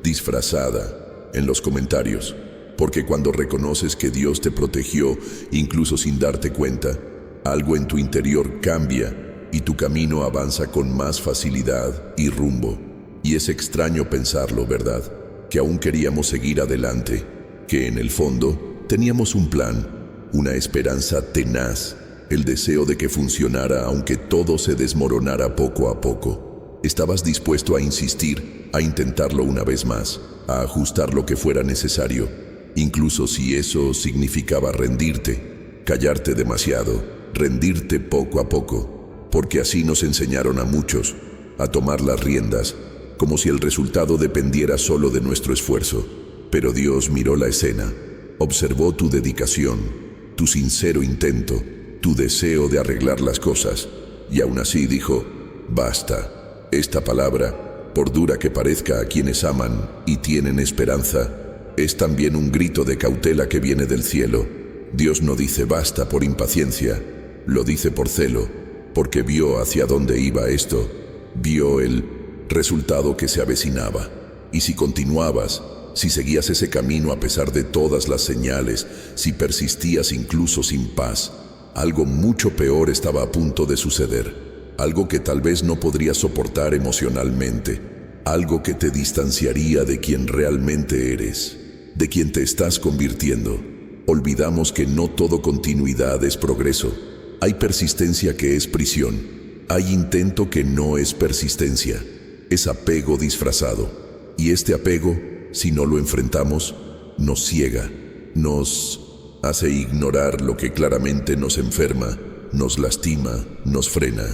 disfrazada en los comentarios, porque cuando reconoces que Dios te protegió, incluso sin darte cuenta, algo en tu interior cambia y tu camino avanza con más facilidad y rumbo. Y es extraño pensarlo, ¿verdad? Que aún queríamos seguir adelante, que en el fondo teníamos un plan, una esperanza tenaz, el deseo de que funcionara aunque todo se desmoronara poco a poco. Estabas dispuesto a insistir, a intentarlo una vez más, a ajustar lo que fuera necesario, incluso si eso significaba rendirte, callarte demasiado, rendirte poco a poco, porque así nos enseñaron a muchos, a tomar las riendas, como si el resultado dependiera solo de nuestro esfuerzo. Pero Dios miró la escena, observó tu dedicación, tu sincero intento, tu deseo de arreglar las cosas, y aún así dijo: basta. Esta palabra, por dura que parezca a quienes aman y tienen esperanza, es también un grito de cautela que viene del cielo. Dios no dice basta por impaciencia, lo dice por celo, porque vio hacia dónde iba esto, vio el resultado que se avecinaba. Y si continuabas, si seguías ese camino a pesar de todas las señales, si persistías incluso sin paz, algo mucho peor estaba a punto de suceder. Algo que tal vez no podrías soportar emocionalmente, algo que te distanciaría de quien realmente eres, de quien te estás convirtiendo. Olvidamos que no todo continuidad es progreso. Hay persistencia que es prisión. Hay intento que no es persistencia. Es apego disfrazado. Y este apego, si no lo enfrentamos, nos ciega, nos hace ignorar lo que claramente nos enferma, nos lastima, nos frena.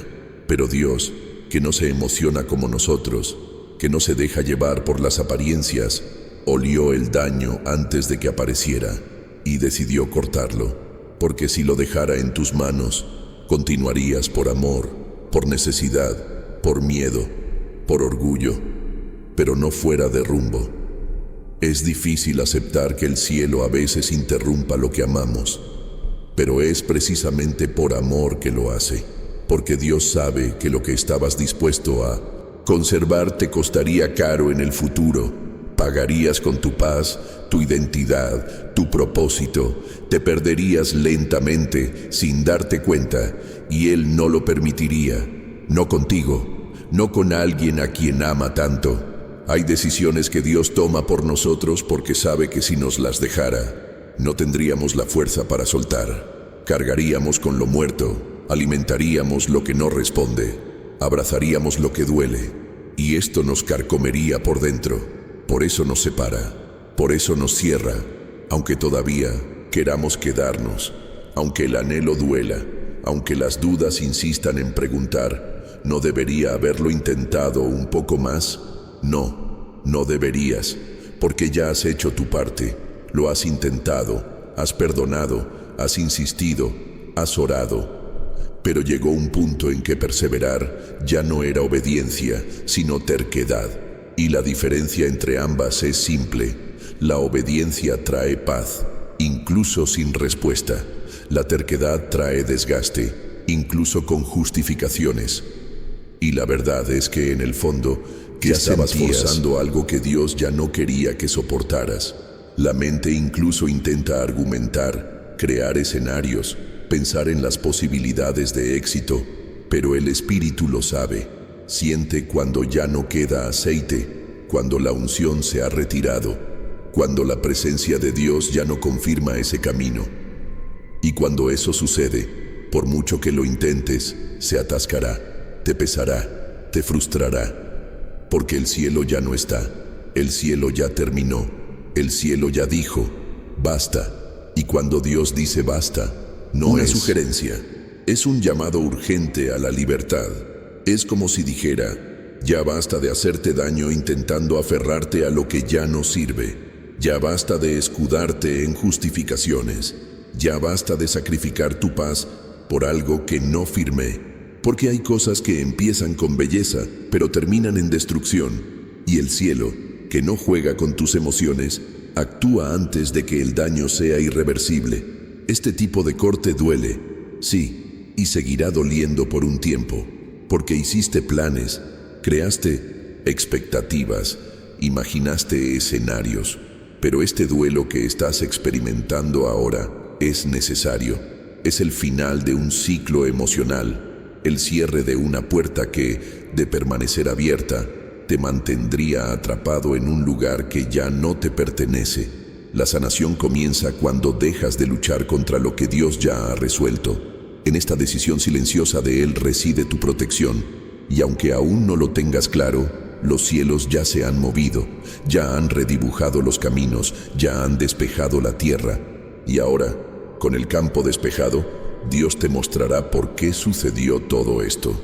Pero Dios, que no se emociona como nosotros, que no se deja llevar por las apariencias, olió el daño antes de que apareciera y decidió cortarlo, porque si lo dejara en tus manos, continuarías por amor, por necesidad, por miedo, por orgullo, pero no fuera de rumbo. Es difícil aceptar que el cielo a veces interrumpa lo que amamos, pero es precisamente por amor que lo hace, porque Dios sabe que lo que estabas dispuesto a conservar te costaría caro en el futuro. Pagarías con tu paz, tu identidad, tu propósito. Te perderías lentamente sin darte cuenta, y Él no lo permitiría. No contigo, no con alguien a quien ama tanto. Hay decisiones que Dios toma por nosotros porque sabe que si nos las dejara, no tendríamos la fuerza para soltar. Cargaríamos con lo muerto, alimentaríamos lo que no responde, abrazaríamos lo que duele, y esto nos carcomería por dentro. Por eso nos separa, por eso nos cierra, aunque todavía queramos quedarnos, aunque el anhelo duela, aunque las dudas insistan en preguntar, ¿no debería haberlo intentado un poco más? No, no deberías, porque ya has hecho tu parte, lo has intentado, has perdonado, has insistido, has orado. Pero llegó un punto en que perseverar ya no era obediencia, sino terquedad. Y la diferencia entre ambas es simple. La obediencia trae paz, incluso sin respuesta. La terquedad trae desgaste, incluso con justificaciones. Y la verdad es que en el fondo, que estabas forzando algo que Dios ya no quería que soportaras. La mente incluso intenta argumentar, crear escenarios, pensar en las posibilidades de éxito, pero el espíritu lo sabe. Siente cuando ya no queda aceite, cuando la unción se ha retirado, cuando la presencia de Dios ya no confirma ese camino. Y cuando eso sucede, por mucho que lo intentes, se atascará, te pesará, te frustrará, porque el cielo ya no está, el cielo ya terminó, el cielo ya dijo, basta. Y cuando Dios dice basta, no es sugerencia, es un llamado urgente a la libertad. Es como si dijera, ya basta de hacerte daño intentando aferrarte a lo que ya no sirve. Ya basta de escudarte en justificaciones. Ya basta de sacrificar tu paz por algo que no firmé. Porque hay cosas que empiezan con belleza, pero terminan en destrucción. Y el cielo, que no juega con tus emociones, actúa antes de que el daño sea irreversible. Este tipo de corte duele, sí, y seguirá doliendo por un tiempo. Porque hiciste planes, creaste expectativas, imaginaste escenarios, pero este duelo que estás experimentando ahora es necesario. Es el final de un ciclo emocional, el cierre de una puerta que, de permanecer abierta, te mantendría atrapado en un lugar que ya no te pertenece. La sanación comienza cuando dejas de luchar contra lo que Dios ya ha resuelto. En esta decisión silenciosa de Él reside tu protección, y aunque aún no lo tengas claro, los cielos ya se han movido, ya han redibujado los caminos, ya han despejado la tierra, y ahora, con el campo despejado, Dios te mostrará por qué sucedió todo esto.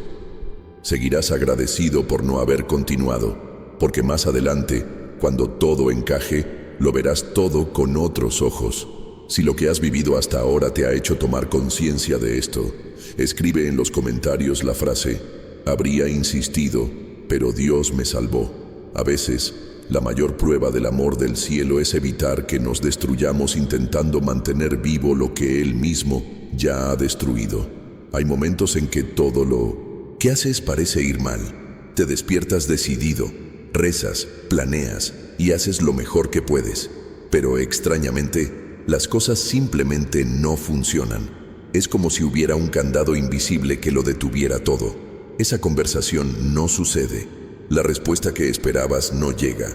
Seguirás agradecido por no haber continuado, porque más adelante, cuando todo encaje, lo verás todo con otros ojos. Si lo que has vivido hasta ahora te ha hecho tomar conciencia de esto, escribe en los comentarios la frase, habría insistido, pero Dios me salvó. A veces, la mayor prueba del amor del cielo es evitar que nos destruyamos intentando mantener vivo lo que Él mismo ya ha destruido. Hay momentos en que todo lo que haces parece ir mal. Te despiertas decidido, rezas, planeas y haces lo mejor que puedes. Pero extrañamente, las cosas simplemente no funcionan. Es como si hubiera un candado invisible que lo detuviera todo. Esa conversación no sucede. La respuesta que esperabas no llega.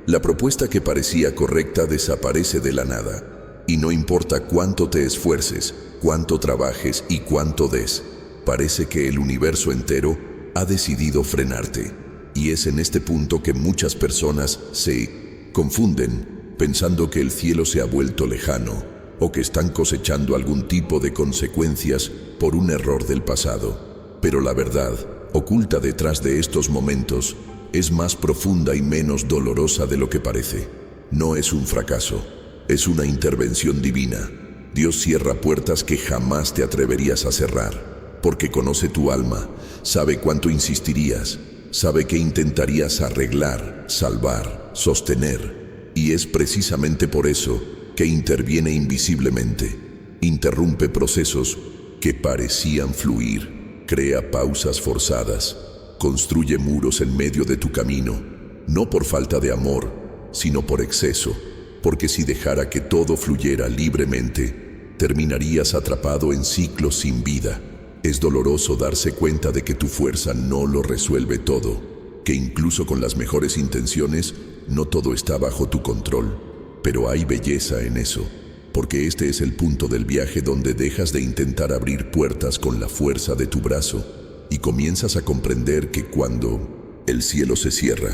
La propuesta que parecía correcta desaparece de la nada. Y no importa cuánto te esfuerces, cuánto trabajes y cuánto des, parece que el universo entero ha decidido frenarte. Y es en este punto que muchas personas se confunden, pensando que el cielo se ha vuelto lejano, o que están cosechando algún tipo de consecuencias por un error del pasado. Pero la verdad, oculta detrás de estos momentos, es más profunda y menos dolorosa de lo que parece. No es un fracaso, es una intervención divina. Dios cierra puertas que jamás te atreverías a cerrar, porque conoce tu alma, sabe cuánto insistirías, sabe que intentarías arreglar, salvar, sostener, y es precisamente por eso que interviene invisiblemente, interrumpe procesos que parecían fluir, crea pausas forzadas, construye muros en medio de tu camino, no por falta de amor, sino por exceso, porque si dejara que todo fluyera libremente, terminarías atrapado en ciclos sin vida. Es doloroso darse cuenta de que tu fuerza no lo resuelve todo, que incluso con las mejores intenciones, no todo está bajo tu control. Pero hay belleza en eso, porque este es el punto del viaje donde dejas de intentar abrir puertas con la fuerza de tu brazo y comienzas a comprender que cuando el cielo se cierra,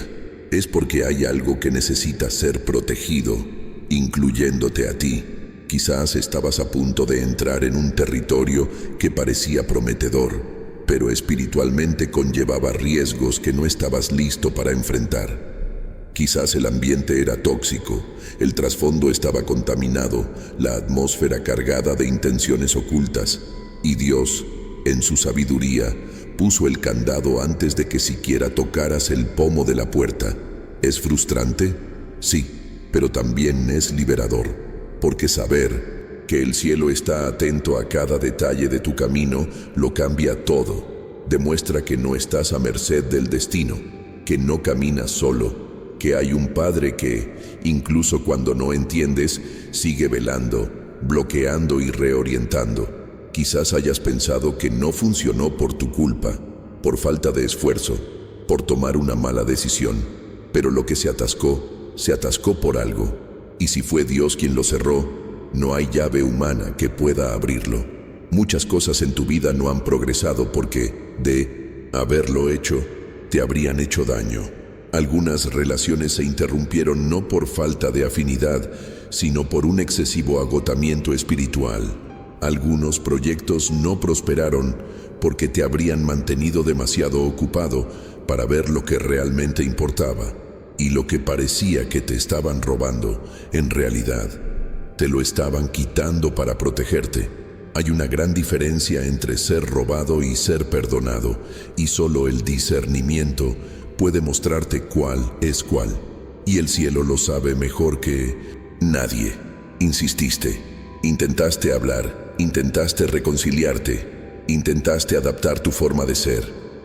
es porque hay algo que necesita ser protegido, incluyéndote a ti. Quizás estabas a punto de entrar en un territorio que parecía prometedor, pero espiritualmente conllevaba riesgos que no estabas listo para enfrentar. Quizás el ambiente era tóxico, el trasfondo estaba contaminado, la atmósfera cargada de intenciones ocultas, y Dios, en su sabiduría, puso el candado antes de que siquiera tocaras el pomo de la puerta. ¿Es frustrante? Sí, pero también es liberador, porque saber que el cielo está atento a cada detalle de tu camino lo cambia todo. Demuestra que no estás a merced del destino, que no caminas solo, que hay un Padre que, incluso cuando no entiendes, sigue velando, bloqueando y reorientando. Quizás hayas pensado que no funcionó por tu culpa, por falta de esfuerzo, por tomar una mala decisión, pero lo que se atascó por algo, y si fue Dios quien lo cerró, no hay llave humana que pueda abrirlo. Muchas cosas en tu vida no han progresado porque, de haberlo hecho, te habrían hecho daño. Algunas relaciones se interrumpieron no por falta de afinidad, sino por un excesivo agotamiento espiritual. Algunos proyectos no prosperaron porque te habrían mantenido demasiado ocupado para ver lo que realmente importaba, y lo que parecía que te estaban robando, en realidad, te lo estaban quitando para protegerte. Hay una gran diferencia entre ser robado y ser perdonado, y solo el discernimiento puede mostrarte cuál es cuál, y el cielo lo sabe mejor que nadie. Insististe, intentaste hablar, intentaste reconciliarte, intentaste adaptar tu forma de ser,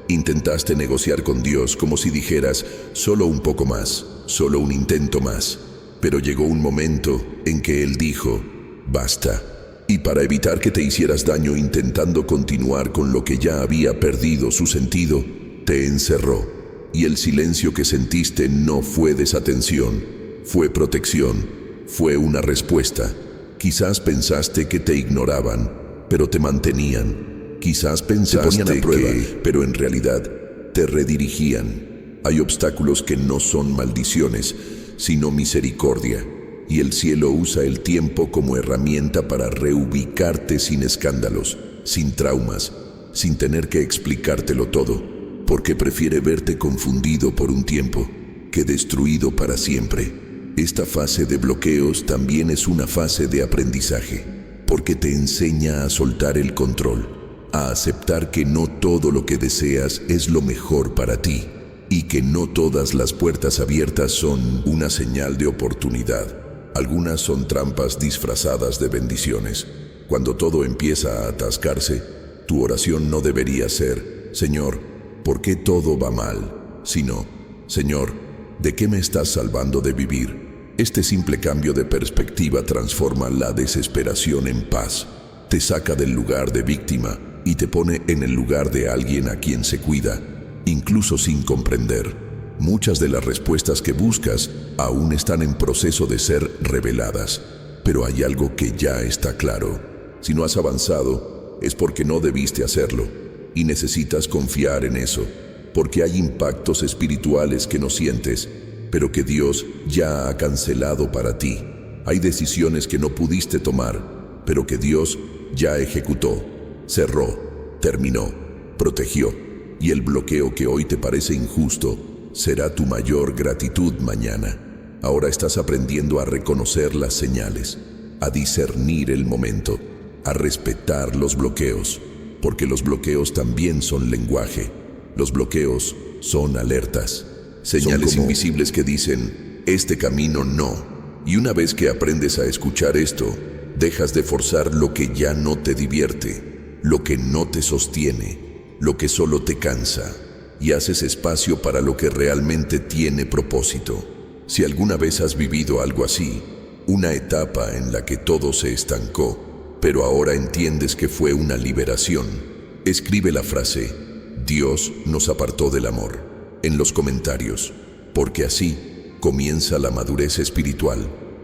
intentaste negociar con Dios como si dijeras, solo un poco más, solo un intento más, pero llegó un momento en que Él dijo, basta, y para evitar que te hicieras daño intentando continuar con lo que ya había perdido su sentido, te encerró. Y el silencio que sentiste no fue desatención, fue protección, fue una respuesta. Quizás pensaste que te ignoraban, pero te mantenían. Quizás pensaste pero en realidad te redirigían. Hay obstáculos que no son maldiciones, sino misericordia. Y el cielo usa el tiempo como herramienta para reubicarte sin escándalos, sin traumas, sin tener que explicártelo todo. Porque prefiere verte confundido por un tiempo que destruido para siempre. Esta fase de bloqueos también es una fase de aprendizaje, porque te enseña a soltar el control, a aceptar que no todo lo que deseas es lo mejor para ti, y que no todas las puertas abiertas son una señal de oportunidad. Algunas son trampas disfrazadas de bendiciones. Cuando todo empieza a atascarse, tu oración no debería ser, Señor, ¿por qué todo va mal? Sino, Señor, ¿de qué me estás salvando de vivir? Este simple cambio de perspectiva transforma la desesperación en paz. Te saca del lugar de víctima y te pone en el lugar de alguien a quien se cuida, incluso sin comprender. Muchas de las respuestas que buscas aún están en proceso de ser reveladas, pero hay algo que ya está claro. Si no has avanzado, es porque no debiste hacerlo. Y necesitas confiar en eso, porque hay impactos espirituales que no sientes, pero que Dios ya ha cancelado para ti. Hay decisiones que no pudiste tomar, pero que Dios ya ejecutó, cerró, terminó, protegió. Y el bloqueo que hoy te parece injusto será tu mayor gratitud mañana. Ahora estás aprendiendo a reconocer las señales, a discernir el momento, a respetar los bloqueos, porque los bloqueos también son lenguaje. Los bloqueos son alertas, señales invisibles que dicen, este camino no. Y una vez que aprendes a escuchar esto, dejas de forzar lo que ya no te divierte, lo que no te sostiene, lo que solo te cansa, y haces espacio para lo que realmente tiene propósito. Si alguna vez has vivido algo así, una etapa en la que todo se estancó, pero ahora entiendes que fue una liberación, escribe la frase, Dios nos apartó del amor, en los comentarios, porque así comienza la madurez espiritual,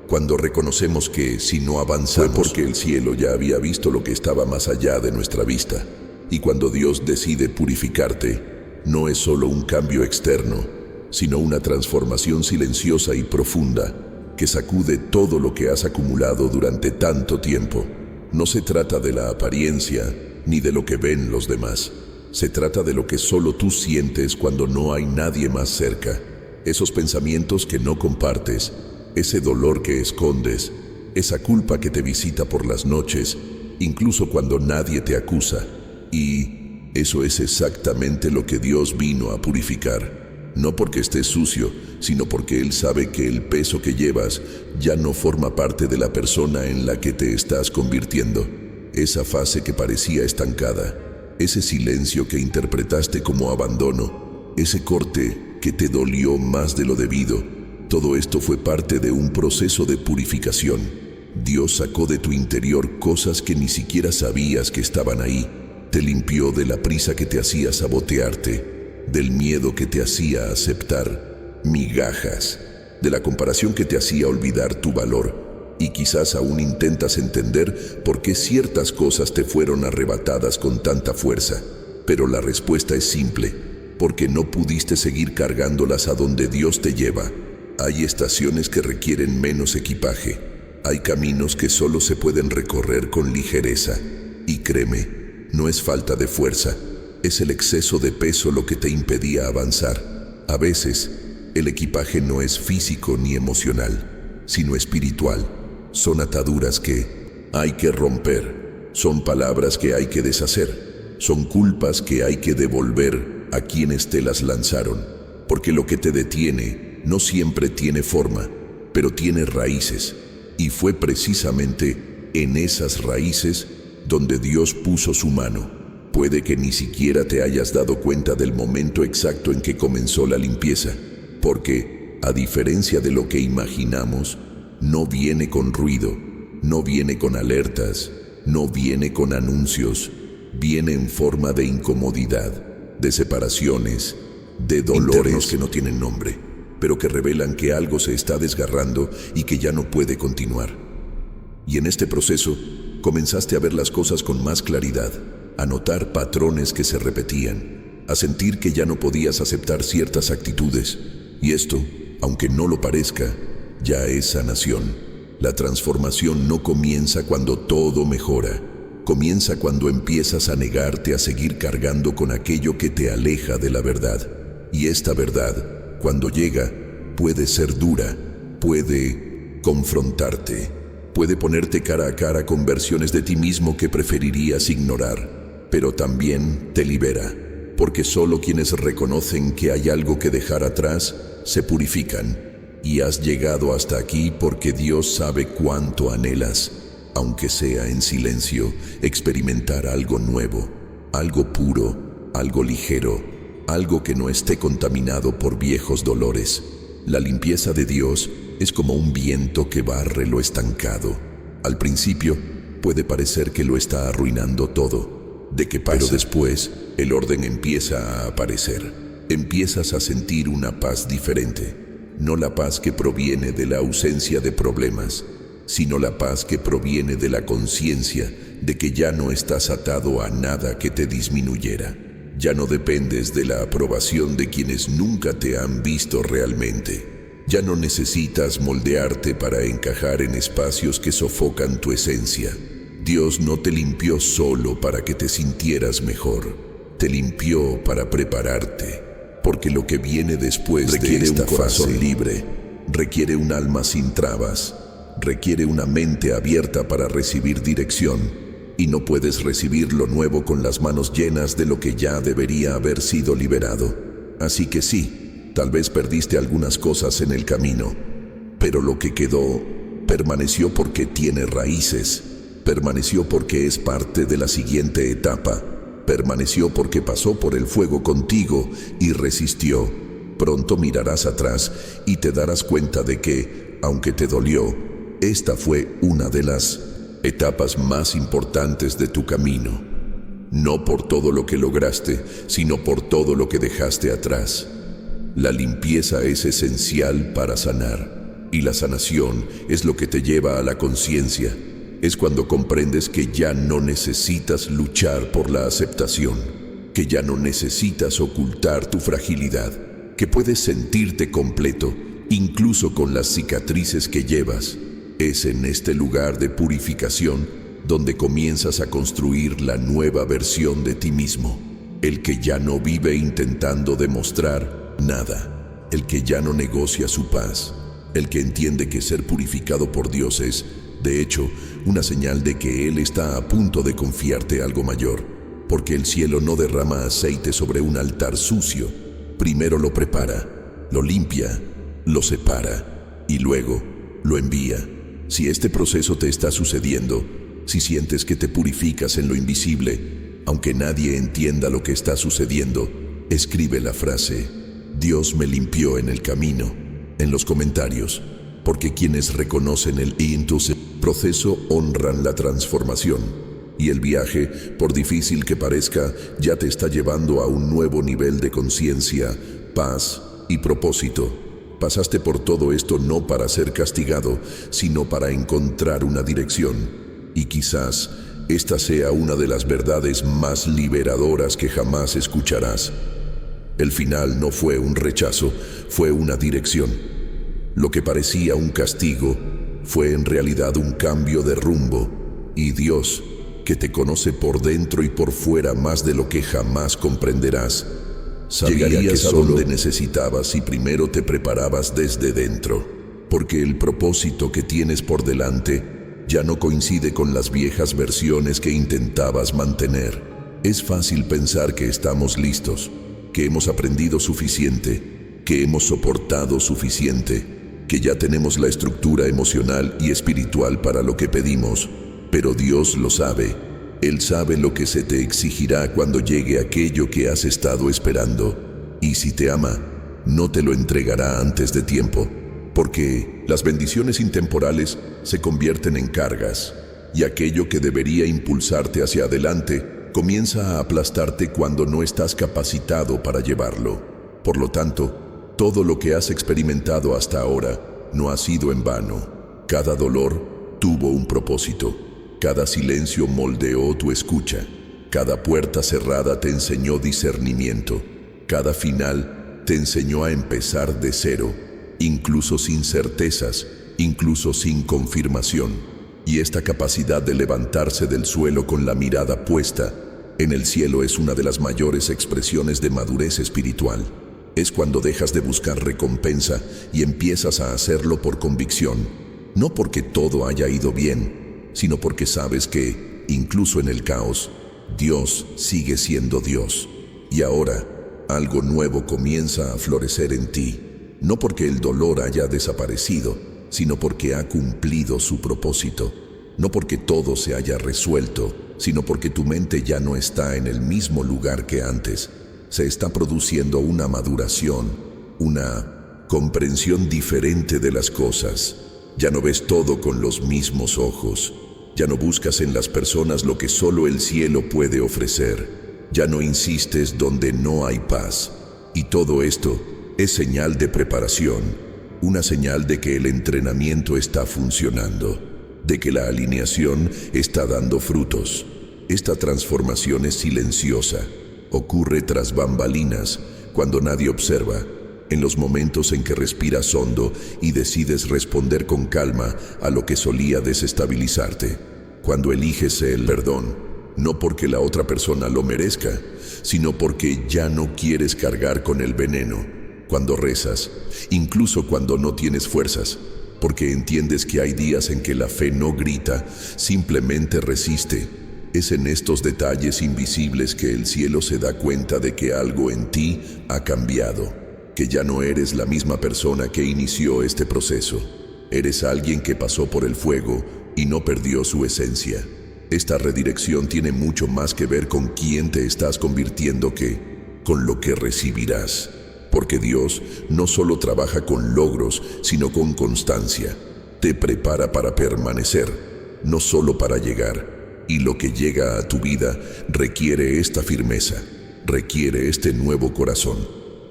cuando reconocemos que si no avanzamos fue porque el cielo ya había visto lo que estaba más allá de nuestra vista. Y cuando Dios decide purificarte, no es solo un cambio externo, sino una transformación silenciosa y profunda que sacude todo lo que has acumulado durante tanto tiempo. No se trata de la apariencia ni de lo que ven los demás. Se trata de lo que solo tú sientes cuando no hay nadie más cerca. Esos pensamientos que no compartes, ese dolor que escondes, esa culpa que te visita por las noches, incluso cuando nadie te acusa. Y eso es exactamente lo que Dios vino a purificar. No porque estés sucio, sino porque Él sabe que el peso que llevas ya no forma parte de la persona en la que te estás convirtiendo. Esa fase que parecía estancada, ese silencio que interpretaste como abandono, ese corte que te dolió más de lo debido, todo esto fue parte de un proceso de purificación. Dios sacó de tu interior cosas que ni siquiera sabías que estaban ahí. Te limpió de la prisa que te hacía sabotearte, del miedo que te hacía aceptar migajas, de la comparación que te hacía olvidar tu valor. Y quizás aún intentas entender por qué ciertas cosas te fueron arrebatadas con tanta fuerza. Pero la respuesta es simple. Porque no pudiste seguir cargándolas a donde Dios te lleva. Hay estaciones que requieren menos equipaje. Hay caminos que solo se pueden recorrer con ligereza. Y créeme, no es falta de fuerza, es el exceso de peso lo que te impedía avanzar. A veces, el equipaje no es físico ni emocional, sino espiritual. Son ataduras que hay que romper. Son palabras que hay que deshacer. Son culpas que hay que devolver a quienes te las lanzaron, porque lo que te detiene no siempre tiene forma, pero tiene raíces, y fue precisamente en esas raíces donde Dios puso su mano. Puede que ni siquiera te hayas dado cuenta del momento exacto en que comenzó la limpieza, porque, a diferencia de lo que imaginamos, no viene con ruido, no viene con alertas, no viene con anuncios, viene en forma de incomodidad, de separaciones, de dolores internos que no tienen nombre, pero que revelan que algo se está desgarrando y que ya no puede continuar. Y en este proceso, comenzaste a ver las cosas con más claridad, a notar patrones que se repetían, a sentir que ya no podías aceptar ciertas actitudes. Y esto, aunque no lo parezca, ya es sanación. La transformación no comienza cuando todo mejora. Comienza cuando empiezas a negarte a seguir cargando con aquello que te aleja de la verdad. Y esta verdad, cuando llega, puede ser dura, puede confrontarte, puede ponerte cara a cara con versiones de ti mismo que preferirías ignorar, pero también te libera, porque solo quienes reconocen que hay algo que dejar atrás, se purifican. Y has llegado hasta aquí porque Dios sabe cuánto anhelas, aunque sea en silencio, experimentar algo nuevo, algo puro, algo ligero, algo que no esté contaminado por viejos dolores. La limpieza de Dios es como un viento que barre lo estancado. Al principio puede parecer que lo está arruinando todo, pero después el orden empieza a aparecer. Empiezas a sentir una paz diferente, no la paz que proviene de la ausencia de problemas, sino la paz que proviene de la conciencia de que ya no estás atado a nada que te disminuyera. Ya no dependes de la aprobación de quienes nunca te han visto realmente. Ya no necesitas moldearte para encajar en espacios que sofocan tu esencia. Dios no te limpió solo para que te sintieras mejor. Te limpió para prepararte, porque lo que viene después requiere un corazón libre, requiere un alma sin trabas, requiere una mente abierta para recibir dirección, y no puedes recibir lo nuevo con las manos llenas de lo que ya debería haber sido liberado. Así que sí, tal vez perdiste algunas cosas en el camino, pero lo que quedó permaneció porque tiene raíces, permaneció porque es parte de la siguiente etapa, permaneció porque pasó por el fuego contigo y resistió. Pronto mirarás atrás y te darás cuenta de que, aunque te dolió, esta fue una de las etapas más importantes de tu camino. No por todo lo que lograste, sino por todo lo que dejaste atrás. La limpieza es esencial para sanar, y la sanación es lo que te lleva a la conciencia. Es cuando comprendes que ya no necesitas luchar por la aceptación, que ya no necesitas ocultar tu fragilidad, que puedes sentirte completo, incluso con las cicatrices que llevas. Es en este lugar de purificación donde comienzas a construir la nueva versión de ti mismo, el que ya no vive intentando demostrar nada, el que ya no negocia su paz, el que entiende que ser purificado por Dios es, de hecho, una señal de que Él está a punto de confiarte algo mayor, porque el cielo no derrama aceite sobre un altar sucio. Primero lo prepara, lo limpia, lo separa y luego lo envía. Si este proceso te está sucediendo, si sientes que te purificas en lo invisible, aunque nadie entienda lo que está sucediendo, escribe la frase, Dios me limpió en el camino, en los comentarios, porque quienes reconocen el proceso honran la transformación, y el viaje, por difícil que parezca, ya te está llevando a un nuevo nivel de conciencia, paz y propósito. Pasaste por todo esto no para ser castigado, sino para encontrar una dirección, y quizás esta sea una de las verdades más liberadoras que jamás escucharás. El final no fue un rechazo, fue una dirección. Lo que parecía un castigo fue en realidad un cambio de rumbo, y Dios, que te conoce por dentro y por fuera más de lo que jamás comprenderás, llegarías a donde necesitabas si primero te preparabas desde dentro, porque el propósito que tienes por delante ya no coincide con las viejas versiones que intentabas mantener. Es fácil pensar que estamos listos, que hemos aprendido suficiente, que hemos soportado suficiente, que ya tenemos la estructura emocional y espiritual para lo que pedimos, pero Dios lo sabe. Él sabe lo que se te exigirá cuando llegue aquello que has estado esperando, y si te ama, no te lo entregará antes de tiempo, porque las bendiciones intemporales se convierten en cargas, y aquello que debería impulsarte hacia adelante comienza a aplastarte cuando no estás capacitado para llevarlo. Por lo tanto, todo lo que has experimentado hasta ahora no ha sido en vano. Cada dolor tuvo un propósito. Cada silencio moldeó tu escucha. Cada puerta cerrada te enseñó discernimiento. Cada final te enseñó a empezar de cero, incluso sin certezas, incluso sin confirmación. Y esta capacidad de levantarse del suelo con la mirada puesta en el cielo es una de las mayores expresiones de madurez espiritual. Es cuando dejas de buscar recompensa y empiezas a hacerlo por convicción, no porque todo haya ido bien, sino porque sabes que, incluso en el caos, Dios sigue siendo Dios. Y ahora, algo nuevo comienza a florecer en ti, no porque el dolor haya desaparecido, sino porque ha cumplido su propósito. No porque todo se haya resuelto, sino porque tu mente ya no está en el mismo lugar que antes. Se está produciendo una maduración, una comprensión diferente de las cosas. Ya no ves todo con los mismos ojos. Ya no buscas en las personas lo que solo el cielo puede ofrecer. Ya no insistes donde no hay paz. Y todo esto es señal de preparación, una señal de que el entrenamiento está funcionando, de que la alineación está dando frutos. Esta transformación es silenciosa. Ocurre tras bambalinas, cuando nadie observa. en los momentos en que respiras hondo y decides responder con calma a lo que solía desestabilizarte, cuando eliges el perdón, no porque la otra persona lo merezca, sino porque ya no quieres cargar con el veneno, cuando rezas, incluso cuando no tienes fuerzas, porque entiendes que hay días en que la fe no grita, simplemente resiste. Es en estos detalles invisibles que el cielo se da cuenta de que algo en ti ha cambiado, que ya no eres la misma persona que inició este proceso. Eres alguien que pasó por el fuego y no perdió su esencia. Esta redirección tiene mucho más que ver con quién te estás convirtiendo que con lo que recibirás. Porque Dios no solo trabaja con logros, sino con constancia. Te prepara para permanecer, no solo para llegar. Y lo que llega a tu vida requiere esta firmeza, requiere este nuevo corazón,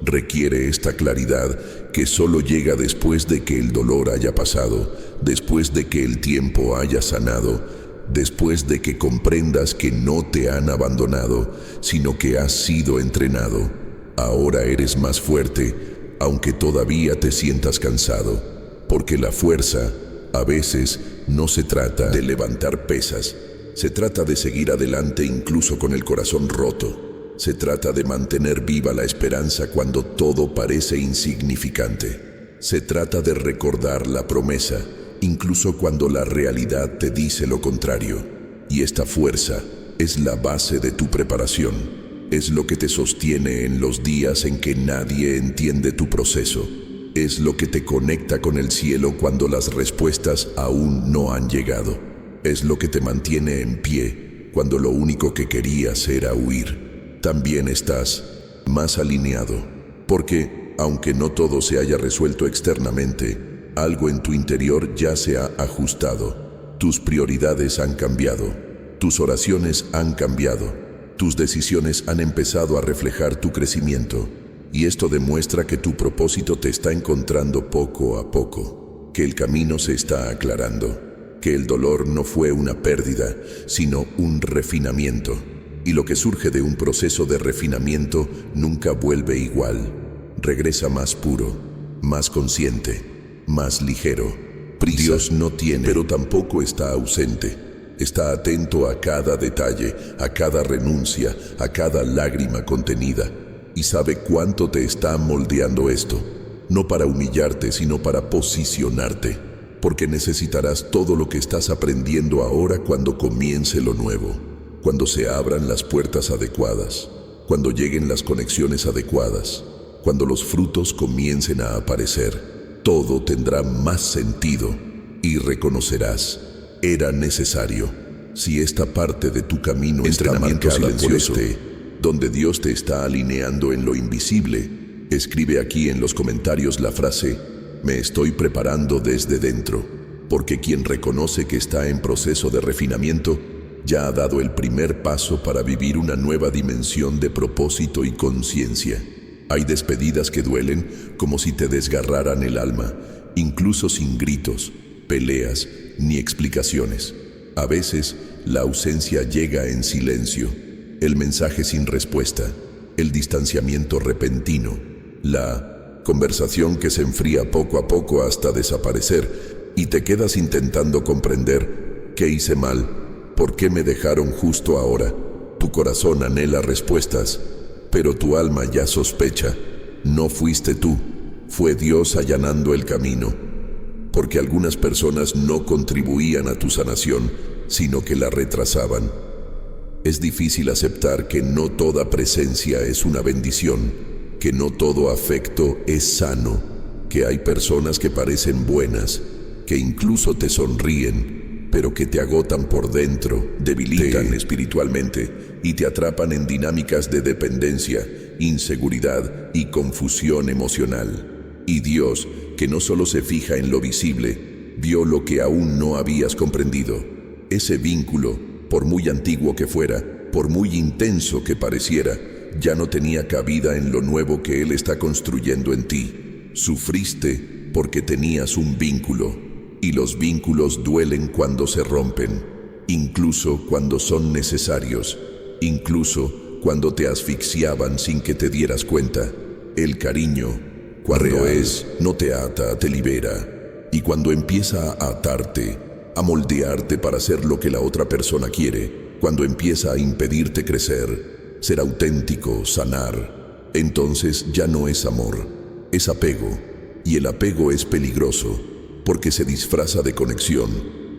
requiere esta claridad que solo llega después de que el dolor haya pasado, después de que el tiempo haya sanado, después de que comprendas que no te han abandonado, sino que has sido entrenado. Ahora eres más fuerte, aunque todavía te sientas cansado, porque la fuerza, a veces, no se trata de levantar pesas, se trata de seguir adelante incluso con el corazón roto, se trata de mantener viva la esperanza cuando todo parece insignificante, se trata de recordar la promesa, incluso cuando la realidad te dice lo contrario, y esta fuerza es la base de tu preparación. Es lo que te sostiene en los días en que nadie entiende tu proceso. Es lo que te conecta con el cielo cuando las respuestas aún no han llegado. Es lo que te mantiene en pie cuando lo único que querías era huir. También estás más alineado, porque, aunque no todo se haya resuelto externamente, algo en tu interior ya se ha ajustado. Tus prioridades han cambiado. Tus oraciones han cambiado. Tus decisiones han empezado a reflejar tu crecimiento, y esto demuestra que tu propósito te está encontrando poco a poco, que el camino se está aclarando, que el dolor no fue una pérdida, sino un refinamiento, y lo que surge de un proceso de refinamiento nunca vuelve igual, regresa más puro, más consciente, más ligero. Dios no tiene, pero tampoco está ausente. Está atento a cada detalle, a cada renuncia, a cada lágrima contenida, y sabe cuánto te está moldeando esto, no para humillarte, sino para posicionarte, porque necesitarás todo lo que estás aprendiendo ahora cuando comience lo nuevo, cuando se abran las puertas adecuadas, cuando lleguen las conexiones adecuadas, cuando los frutos comiencen a aparecer. Todo tendrá más sentido y reconocerás. Era necesario. Si esta parte de tu camino está marcada por donde Dios te está alineando en lo invisible, escribe aquí en los comentarios la frase: me estoy preparando desde dentro, porque quien reconoce que está en proceso de refinamiento ya ha dado el primer paso para vivir una nueva dimensión de propósito y conciencia. Hay despedidas que duelen como si te desgarraran el alma, incluso sin gritos, peleas ni explicaciones. A veces, la ausencia llega en silencio, el mensaje sin respuesta, el distanciamiento repentino, la conversación que se enfría poco a poco hasta desaparecer y te quedas intentando comprender qué hice mal, por qué me dejaron justo ahora. Tu corazón anhela respuestas, pero tu alma ya sospecha. No fuiste tú, fue Dios allanando el camino. Porque algunas personas no contribuían a tu sanación, sino que la retrasaban. Es difícil aceptar que no toda presencia es una bendición, que no todo afecto es sano, que hay personas que parecen buenas, que incluso te sonríen, pero que te agotan por dentro, debilitan espiritualmente y te atrapan en dinámicas de dependencia, inseguridad y confusión emocional. Y Dios, que no solo se fija en lo visible, vio lo que aún no habías comprendido. Ese vínculo, por muy antiguo que fuera, por muy intenso que pareciera, ya no tenía cabida en lo nuevo que Él está construyendo en ti. Sufriste porque tenías un vínculo, y los vínculos duelen cuando se rompen, incluso cuando son necesarios, incluso cuando te asfixiaban sin que te dieras cuenta. El cariño Cuando no te ata, te libera. Y cuando empieza a atarte, a moldearte para hacer lo que la otra persona quiere, cuando empieza a impedirte crecer, ser auténtico, sanar, entonces ya no es amor, es apego. Y el apego es peligroso, porque se disfraza de conexión,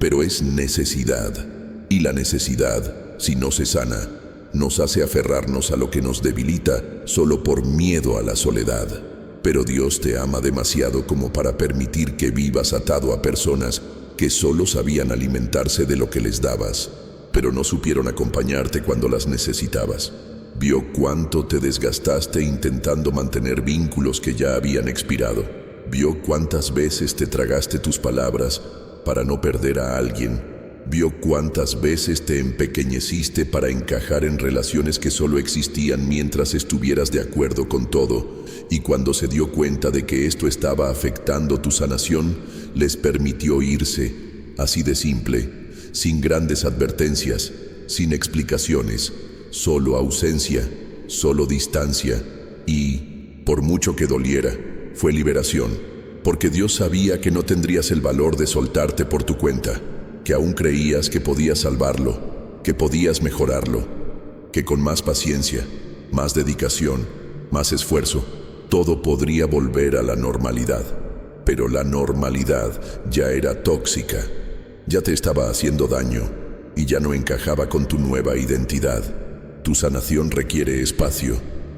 pero es necesidad. Y la necesidad, si no se sana, nos hace aferrarnos a lo que nos debilita solo por miedo a la soledad. Pero Dios te ama demasiado como para permitir que vivas atado a personas que solo sabían alimentarse de lo que les dabas, pero no supieron acompañarte cuando las necesitabas. Vio cuánto te desgastaste intentando mantener vínculos que ya habían expirado. Vio cuántas veces te tragaste tus palabras para no perder a alguien. Vio cuántas veces te empequeñeciste para encajar en relaciones que solo existían mientras estuvieras de acuerdo con todo, y cuando se dio cuenta de que esto estaba afectando tu sanación, les permitió irse, así de simple, sin grandes advertencias, sin explicaciones, solo ausencia, solo distancia, y, por mucho que doliera, fue liberación, porque Dios sabía que no tendrías el valor de soltarte por tu cuenta, que aún creías que podías salvarlo, que podías mejorarlo, que con más paciencia, más dedicación, más esfuerzo, todo podría volver a la normalidad. Pero la normalidad ya era tóxica, ya te estaba haciendo daño y ya no encajaba con tu nueva identidad. Tu sanación requiere espacio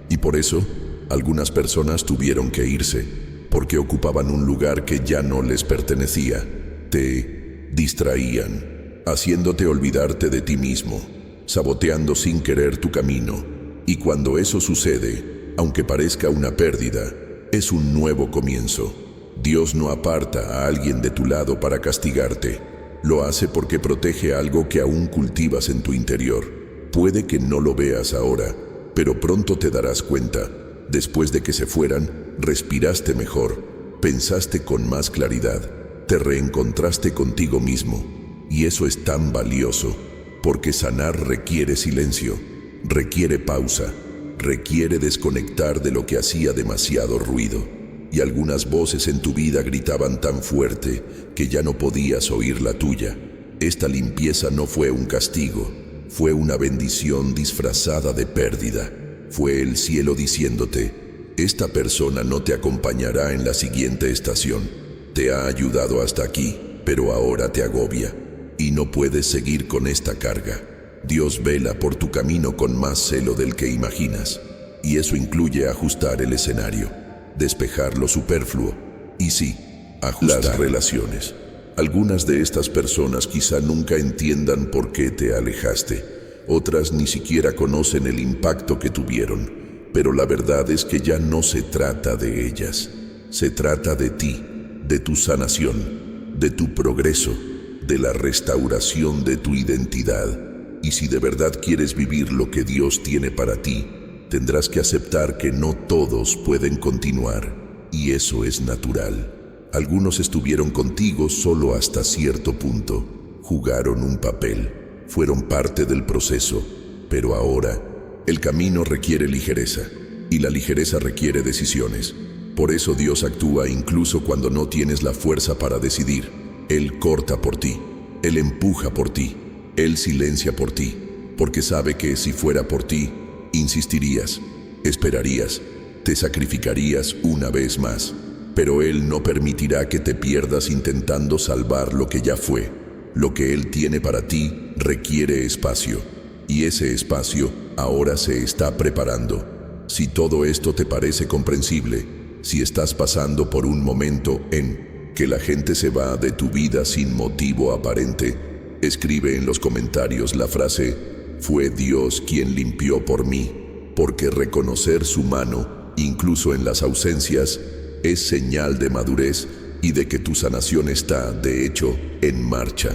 y por eso algunas personas tuvieron que irse, porque ocupaban un lugar que ya no les pertenecía. Te distraían, haciéndote olvidarte de ti mismo, saboteando sin querer tu camino. Y cuando eso sucede, aunque parezca una pérdida, es un nuevo comienzo. Dios no aparta a alguien de tu lado para castigarte. Lo hace porque protege algo que aún cultivas en tu interior. Puede que no lo veas ahora, pero pronto te darás cuenta. Después de que se fueran, respiraste mejor, pensaste con más claridad, te reencontraste contigo mismo. Y eso es tan valioso, porque sanar requiere silencio, requiere pausa, requiere desconectar de lo que hacía demasiado ruido. Y algunas voces en tu vida gritaban tan fuerte que ya no podías oír la tuya. Esta limpieza no fue un castigo, fue una bendición disfrazada de pérdida. Fue el cielo diciéndote: esta persona no te acompañará en la siguiente estación. Te ha ayudado hasta aquí, pero ahora te agobia y no puedes seguir con esta carga. Dios vela por tu camino con más celo del que imaginas, y eso incluye ajustar el escenario, despejar lo superfluo y sí, ajustar las relaciones. Algunas de estas personas quizá nunca entiendan por qué te alejaste, otras ni siquiera conocen el impacto que tuvieron, pero la verdad es que ya no se trata de ellas, se trata de ti, de tu sanación, de tu progreso, de la restauración de tu identidad. Y si de verdad quieres vivir lo que Dios tiene para ti, tendrás que aceptar que no todos pueden continuar, y eso es natural. Algunos estuvieron contigo solo hasta cierto punto, jugaron un papel, fueron parte del proceso, pero ahora el camino requiere ligereza, y la ligereza requiere decisiones. Por eso Dios actúa incluso cuando no tienes la fuerza para decidir. Él corta por ti, Él empuja por ti, Él silencia por ti, porque sabe que si fuera por ti, insistirías, esperarías, te sacrificarías una vez más. Pero Él no permitirá que te pierdas intentando salvar lo que ya fue. Lo que Él tiene para ti requiere espacio, y ese espacio ahora se está preparando. Si todo esto te parece comprensible, si estás pasando por un momento en que la gente se va de tu vida sin motivo aparente, escribe en los comentarios la frase: fue Dios quien limpió por mí, porque reconocer su mano, incluso en las ausencias, es señal de madurez y de que tu sanación está, de hecho, en marcha.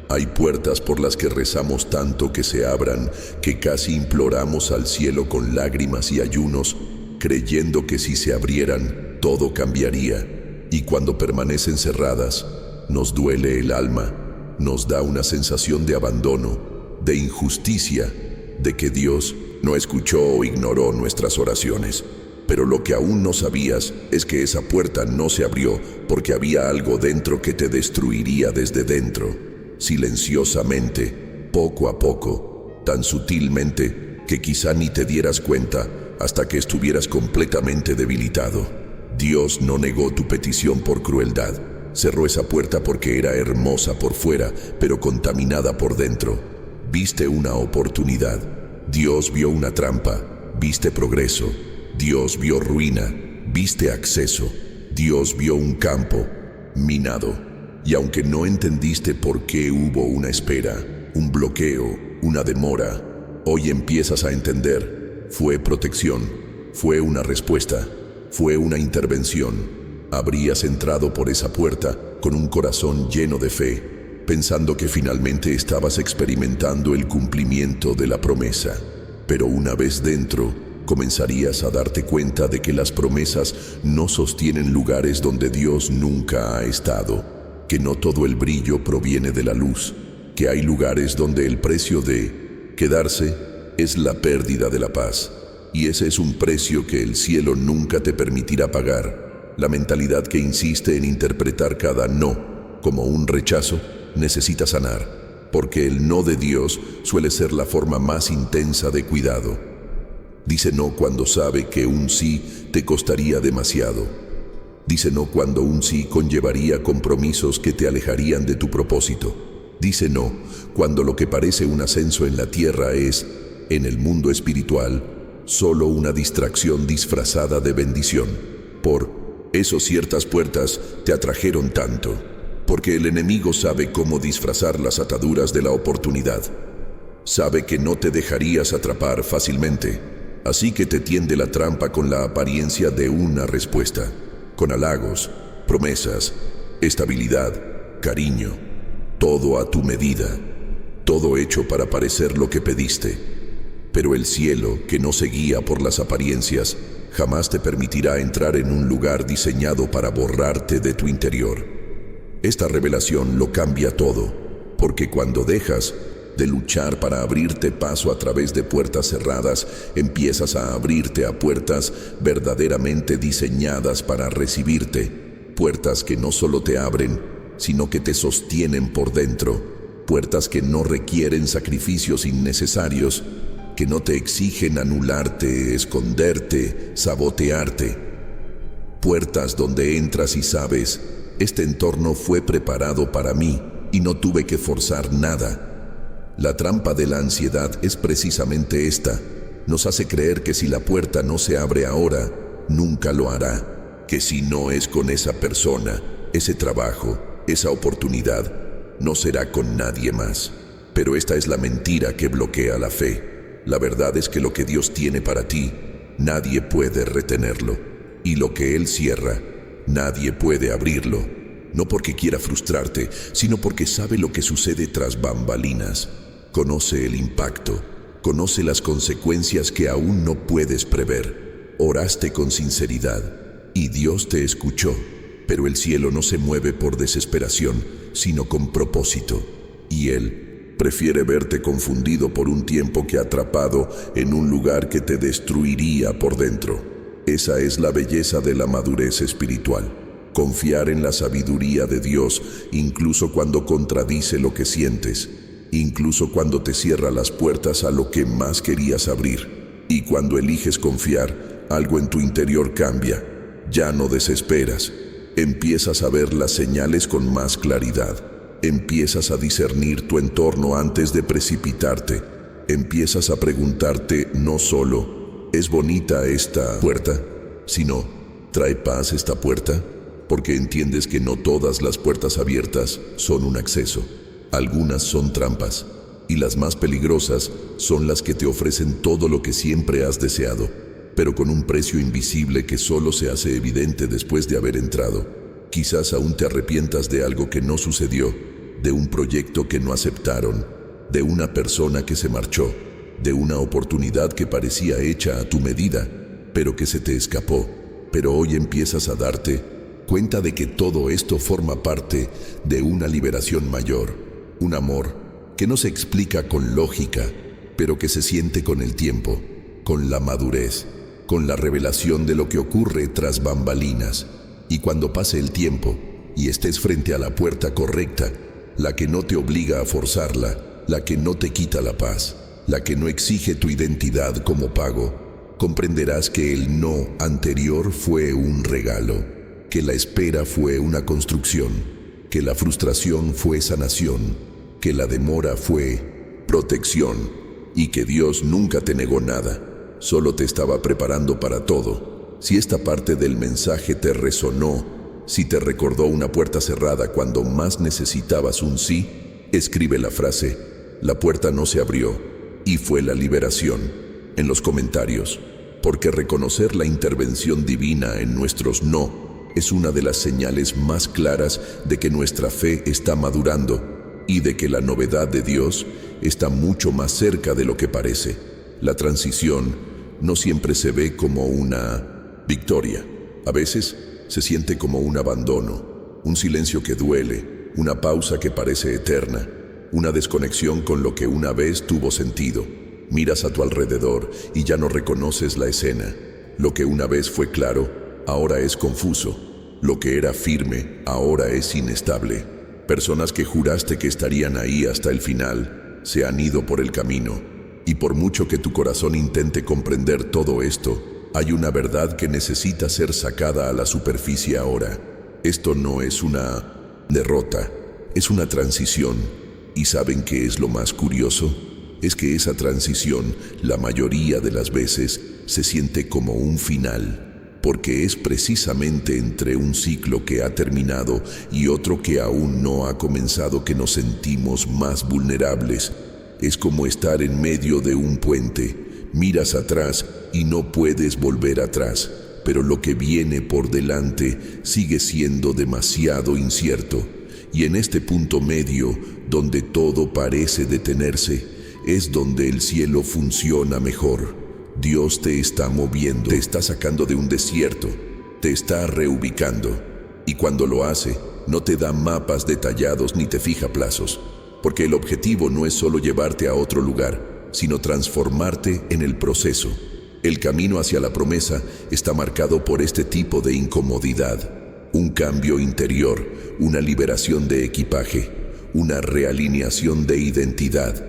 Hay puertas por las que rezamos tanto que se abran, que casi imploramos al cielo con lágrimas y ayunos, creyendo que si se abrieran, todo cambiaría. Y cuando permanecen cerradas, nos duele el alma, nos da una sensación de abandono, de injusticia, de que Dios no escuchó o ignoró nuestras oraciones. Pero lo que aún no sabías es que esa puerta no se abrió porque había algo dentro que te destruiría desde dentro, silenciosamente, poco a poco, tan sutilmente que quizá ni te dieras cuenta hasta que estuvieras completamente debilitado. Dios no negó tu petición por crueldad. Cerró esa puerta porque era hermosa por fuera, pero contaminada por dentro. Viste una oportunidad. Dios vio una trampa. Viste progreso. Dios vio ruina. Viste acceso. Dios vio un campo minado. Y aunque no entendiste por qué hubo una espera, un bloqueo, una demora, hoy empiezas a entender. Fue protección. Fue una respuesta. Fue una intervención. Habrías entrado por esa puerta con un corazón lleno de fe, pensando que finalmente estabas experimentando el cumplimiento de la promesa. Pero una vez dentro, comenzarías a darte cuenta de que las promesas no sostienen lugares donde Dios nunca ha estado, que no todo el brillo proviene de la luz, que hay lugares donde el precio de quedarse es la pérdida de la paz. Y ese es un precio que el cielo nunca te permitirá pagar. La mentalidad que insiste en interpretar cada no como un rechazo necesita sanar, porque el no de Dios suele ser la forma más intensa de cuidado. Dice no cuando sabe que un sí te costaría demasiado. Dice no cuando un sí conllevaría compromisos que te alejarían de tu propósito. Dice no cuando lo que parece un ascenso en la tierra es, en el mundo espiritual, solo una distracción disfrazada de bendición. Por eso ciertas puertas te atrajeron tanto, porque el enemigo sabe cómo disfrazar las ataduras de la oportunidad. Sabe que no te dejarías atrapar fácilmente, así que te tiende la trampa con la apariencia de una respuesta, con halagos, promesas, estabilidad, cariño, todo a tu medida, todo hecho para parecer lo que pediste. Pero el cielo, que no se guía por las apariencias, jamás te permitirá entrar en un lugar diseñado para borrarte de tu interior. Esta revelación lo cambia todo, porque cuando dejas de luchar para abrirte paso a través de puertas cerradas, empiezas a abrirte a puertas verdaderamente diseñadas para recibirte, puertas que no solo te abren, sino que te sostienen por dentro, puertas que no requieren sacrificios innecesarios, que no te exigen anularte, esconderte, sabotearte. Puertas donde entras y sabes, este entorno fue preparado para mí y no tuve que forzar nada. La trampa de la ansiedad es precisamente esta. Nos hace creer que si la puerta no se abre ahora, nunca lo hará. Que si no es con esa persona, ese trabajo, esa oportunidad, no será con nadie más. Pero esta es la mentira que bloquea la fe. La verdad es que lo que Dios tiene para ti, nadie puede retenerlo. Y lo que Él cierra, nadie puede abrirlo. No porque quiera frustrarte, sino porque sabe lo que sucede tras bambalinas. Conoce el impacto, conoce las consecuencias que aún no puedes prever. Oraste con sinceridad y Dios te escuchó, pero el cielo no se mueve por desesperación, sino con propósito. Y Él prefiere verte confundido por un tiempo que atrapado en un lugar que te destruiría por dentro. Esa es la belleza de la madurez espiritual. Confiar en la sabiduría de Dios, incluso cuando contradice lo que sientes, incluso cuando te cierra las puertas a lo que más querías abrir. Y cuando eliges confiar, algo en tu interior cambia. Ya no desesperas. Empiezas a ver las señales con más claridad. Empiezas a discernir tu entorno antes de precipitarte. Empiezas a preguntarte no solo, ¿es bonita esta puerta?, sino, ¿trae paz esta puerta? Porque entiendes que no todas las puertas abiertas son un acceso. Algunas son trampas, y las más peligrosas son las que te ofrecen todo lo que siempre has deseado, pero con un precio invisible que solo se hace evidente después de haber entrado. Quizás aún te arrepientas de algo que no sucedió, de un proyecto que no aceptaron, de una persona que se marchó, de una oportunidad que parecía hecha a tu medida, pero que se te escapó. Pero hoy empiezas a darte cuenta de que todo esto forma parte de una liberación mayor, un amor que no se explica con lógica, pero que se siente con el tiempo, con la madurez, con la revelación de lo que ocurre tras bambalinas. Y cuando pase el tiempo y estés frente a la puerta correcta, la que no te obliga a forzarla, la que no te quita la paz, la que no exige tu identidad como pago, comprenderás que el no anterior fue un regalo, que la espera fue una construcción, que la frustración fue sanación, que la demora fue protección y que Dios nunca te negó nada, solo te estaba preparando para todo. Si esta parte del mensaje te resonó, si te recordó una puerta cerrada cuando más necesitabas un sí, escribe la frase "la puerta no se abrió y fue la liberación" en los comentarios, porque reconocer la intervención divina en nuestros no es una de las señales más claras de que nuestra fe está madurando y de que la novedad de Dios está mucho más cerca de lo que parece. La transición no siempre se ve como una victoria. A veces se siente como un abandono, un silencio que duele, una pausa que parece eterna, una desconexión con lo que una vez tuvo sentido. Miras a tu alrededor y ya no reconoces la escena. Lo que una vez fue claro, ahora es confuso. Lo que era firme, ahora es inestable. Personas que juraste que estarían ahí hasta el final, se han ido por el camino. Y por mucho que tu corazón intente comprender todo esto, hay una verdad que necesita ser sacada a la superficie ahora. Esto no es una derrota, es una transición. ¿Y saben qué es lo más curioso? Es que esa transición, la mayoría de las veces, se siente como un final, porque es precisamente entre un ciclo que ha terminado y otro que aún no ha comenzado que nos sentimos más vulnerables. Es como estar en medio de un puente. Miras atrás y no puedes volver atrás, pero lo que viene por delante sigue siendo demasiado incierto. Y en este punto medio, donde todo parece detenerse, es donde el cielo funciona mejor. Dios te está moviendo, te está sacando de un desierto, te está reubicando. Y cuando lo hace, no te da mapas detallados ni te fija plazos, porque el objetivo no es solo llevarte a otro lugar, sino transformarte en el proceso. El camino hacia la promesa está marcado por este tipo de incomodidad, un cambio interior, una liberación de equipaje, una realineación de identidad.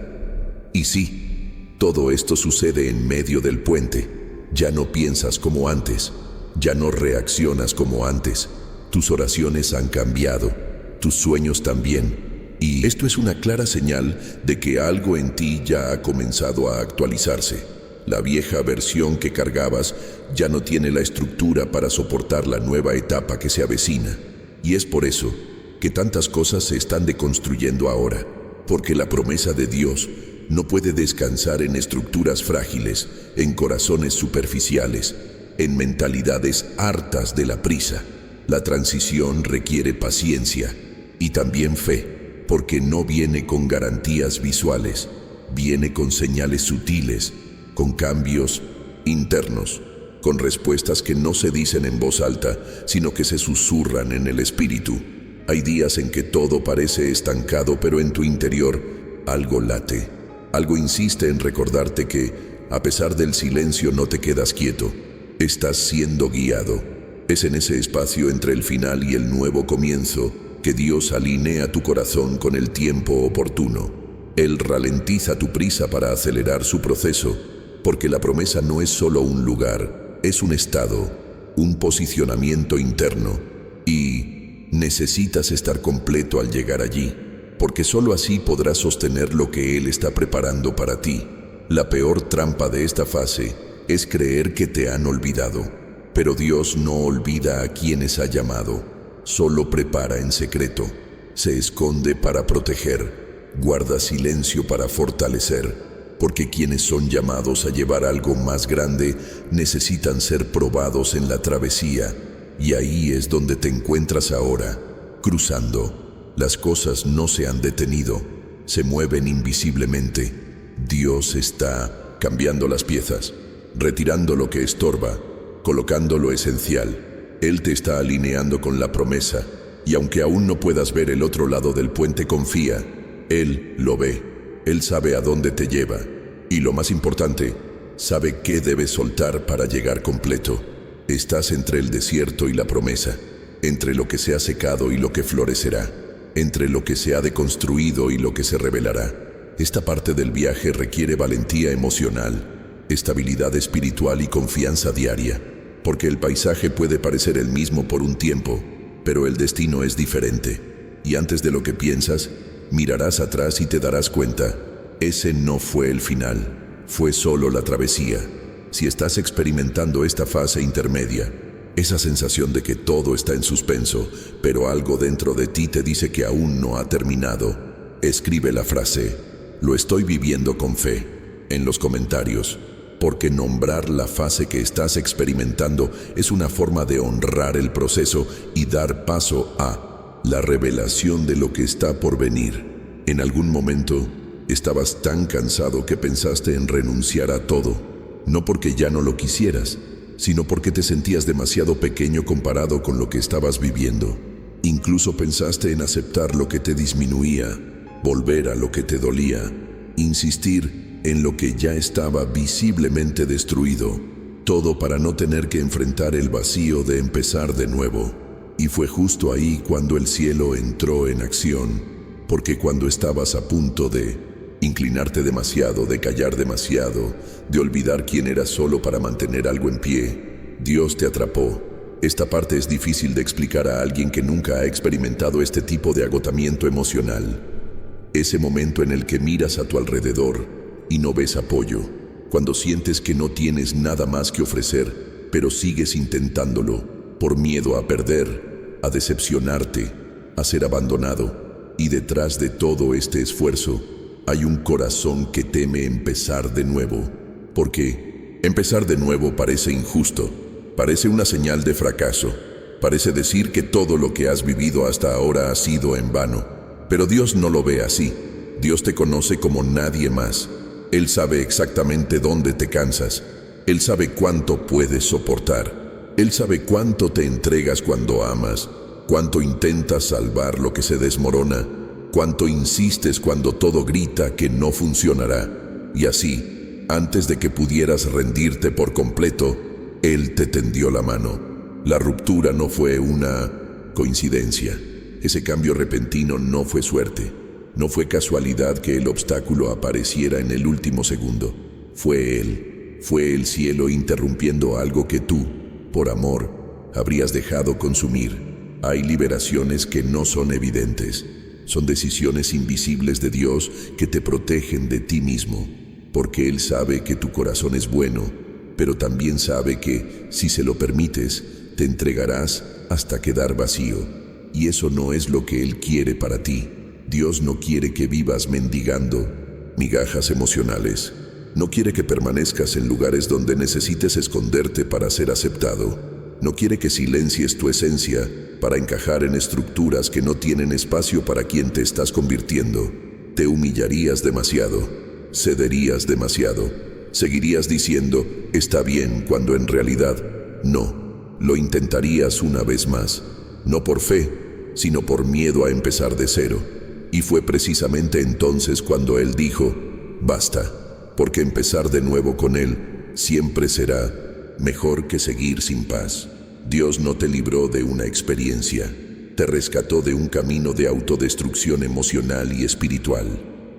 Y sí, todo esto sucede en medio del puente. Ya no piensas como antes, ya no reaccionas como antes. Tus oraciones han cambiado, tus sueños también. Y esto es una clara señal de que algo en ti ya ha comenzado a actualizarse. La vieja versión que cargabas ya no tiene la estructura para soportar la nueva etapa que se avecina. Y es por eso que tantas cosas se están deconstruyendo ahora, porque la promesa de Dios no puede descansar en estructuras frágiles, en corazones superficiales, en mentalidades hartas de la prisa. La transición requiere paciencia y también fe, porque no viene con garantías visuales, viene con señales sutiles, con cambios internos, con respuestas que no se dicen en voz alta, sino que se susurran en el espíritu. Hay días en que todo parece estancado, pero en tu interior algo late, algo insiste en recordarte que, a pesar del silencio, no te quedas quieto, estás siendo guiado. Es en ese espacio entre el final y el nuevo comienzo que Dios alinea tu corazón con el tiempo oportuno. Él ralentiza tu prisa para acelerar su proceso, porque la promesa no es solo un lugar, es un estado, un posicionamiento interno, y necesitas estar completo al llegar allí, porque solo así podrás sostener lo que Él está preparando para ti. La peor trampa de esta fase es creer que te han olvidado, pero Dios no olvida a quienes ha llamado. Solo prepara en secreto, se esconde para proteger, guarda silencio para fortalecer, porque quienes son llamados a llevar algo más grande necesitan ser probados en la travesía, y ahí es donde te encuentras ahora, cruzando. Las cosas no se han detenido, se mueven invisiblemente. Dios está cambiando las piezas, retirando lo que estorba, colocando lo esencial. Él te está alineando con la promesa, y aunque aún no puedas ver el otro lado del puente, confía. Él lo ve, Él sabe a dónde te lleva. Y lo más importante, sabe qué debes soltar para llegar completo. Estás entre el desierto y la promesa, entre lo que se ha secado y lo que florecerá, entre lo que se ha deconstruido y lo que se revelará. Esta parte del viaje requiere valentía emocional, estabilidad espiritual y confianza diaria, porque el paisaje puede parecer el mismo por un tiempo, pero el destino es diferente. Y antes de lo que piensas, mirarás atrás y te darás cuenta, ese no fue el final, fue solo la travesía. Si estás experimentando esta fase intermedia, esa sensación de que todo está en suspenso, pero algo dentro de ti te dice que aún no ha terminado, escribe la frase, lo estoy viviendo con fe, en los comentarios, porque nombrar la fase que estás experimentando es una forma de honrar el proceso y dar paso a la revelación de lo que está por venir. En algún momento, estabas tan cansado que pensaste en renunciar a todo, no porque ya no lo quisieras, sino porque te sentías demasiado pequeño comparado con lo que estabas viviendo. Incluso pensaste en aceptar lo que te disminuía, volver a lo que te dolía, insistir en lo que ya estaba visiblemente destruido, todo para no tener que enfrentar el vacío de empezar de nuevo. Y fue justo ahí cuando el cielo entró en acción, porque cuando estabas a punto de inclinarte demasiado, de callar demasiado, de olvidar quién eras solo para mantener algo en pie, Dios te atrapó. Esta parte es difícil de explicar a alguien que nunca ha experimentado este tipo de agotamiento emocional. Ese momento en el que miras a tu alrededor y no ves apoyo, cuando sientes que no tienes nada más que ofrecer, pero sigues intentándolo, por miedo a perder, a decepcionarte, a ser abandonado. Y detrás de todo este esfuerzo, hay un corazón que teme empezar de nuevo, porque empezar de nuevo parece injusto, parece una señal de fracaso, parece decir que todo lo que has vivido hasta ahora ha sido en vano. Pero Dios no lo ve así. Dios te conoce como nadie más. Él sabe exactamente dónde te cansas. Él sabe cuánto puedes soportar. Él sabe cuánto te entregas cuando amas, cuánto intentas salvar lo que se desmorona, cuánto insistes cuando todo grita que no funcionará. Y así, antes de que pudieras rendirte por completo, Él te tendió la mano. La ruptura no fue una coincidencia. Ese cambio repentino no fue suerte. No fue casualidad que el obstáculo apareciera en el último segundo. Fue Él. Fue el cielo interrumpiendo algo que tú, por amor, habrías dejado consumir. Hay liberaciones que no son evidentes. Son decisiones invisibles de Dios que te protegen de ti mismo, porque Él sabe que tu corazón es bueno, pero también sabe que, si se lo permites, te entregarás hasta quedar vacío. Y eso no es lo que Él quiere para ti. Dios no quiere que vivas mendigando migajas emocionales. No quiere que permanezcas en lugares donde necesites esconderte para ser aceptado. No quiere que silencies tu esencia para encajar en estructuras que no tienen espacio para quien te estás convirtiendo. Te humillarías demasiado, cederías demasiado, seguirías diciendo, está bien, cuando en realidad, no. Lo intentarías una vez más, no por fe, sino por miedo a empezar de cero. Y fue precisamente entonces cuando Él dijo, basta, porque empezar de nuevo con Él siempre será mejor que seguir sin paz. Dios no te libró de una experiencia, te rescató de un camino de autodestrucción emocional y espiritual,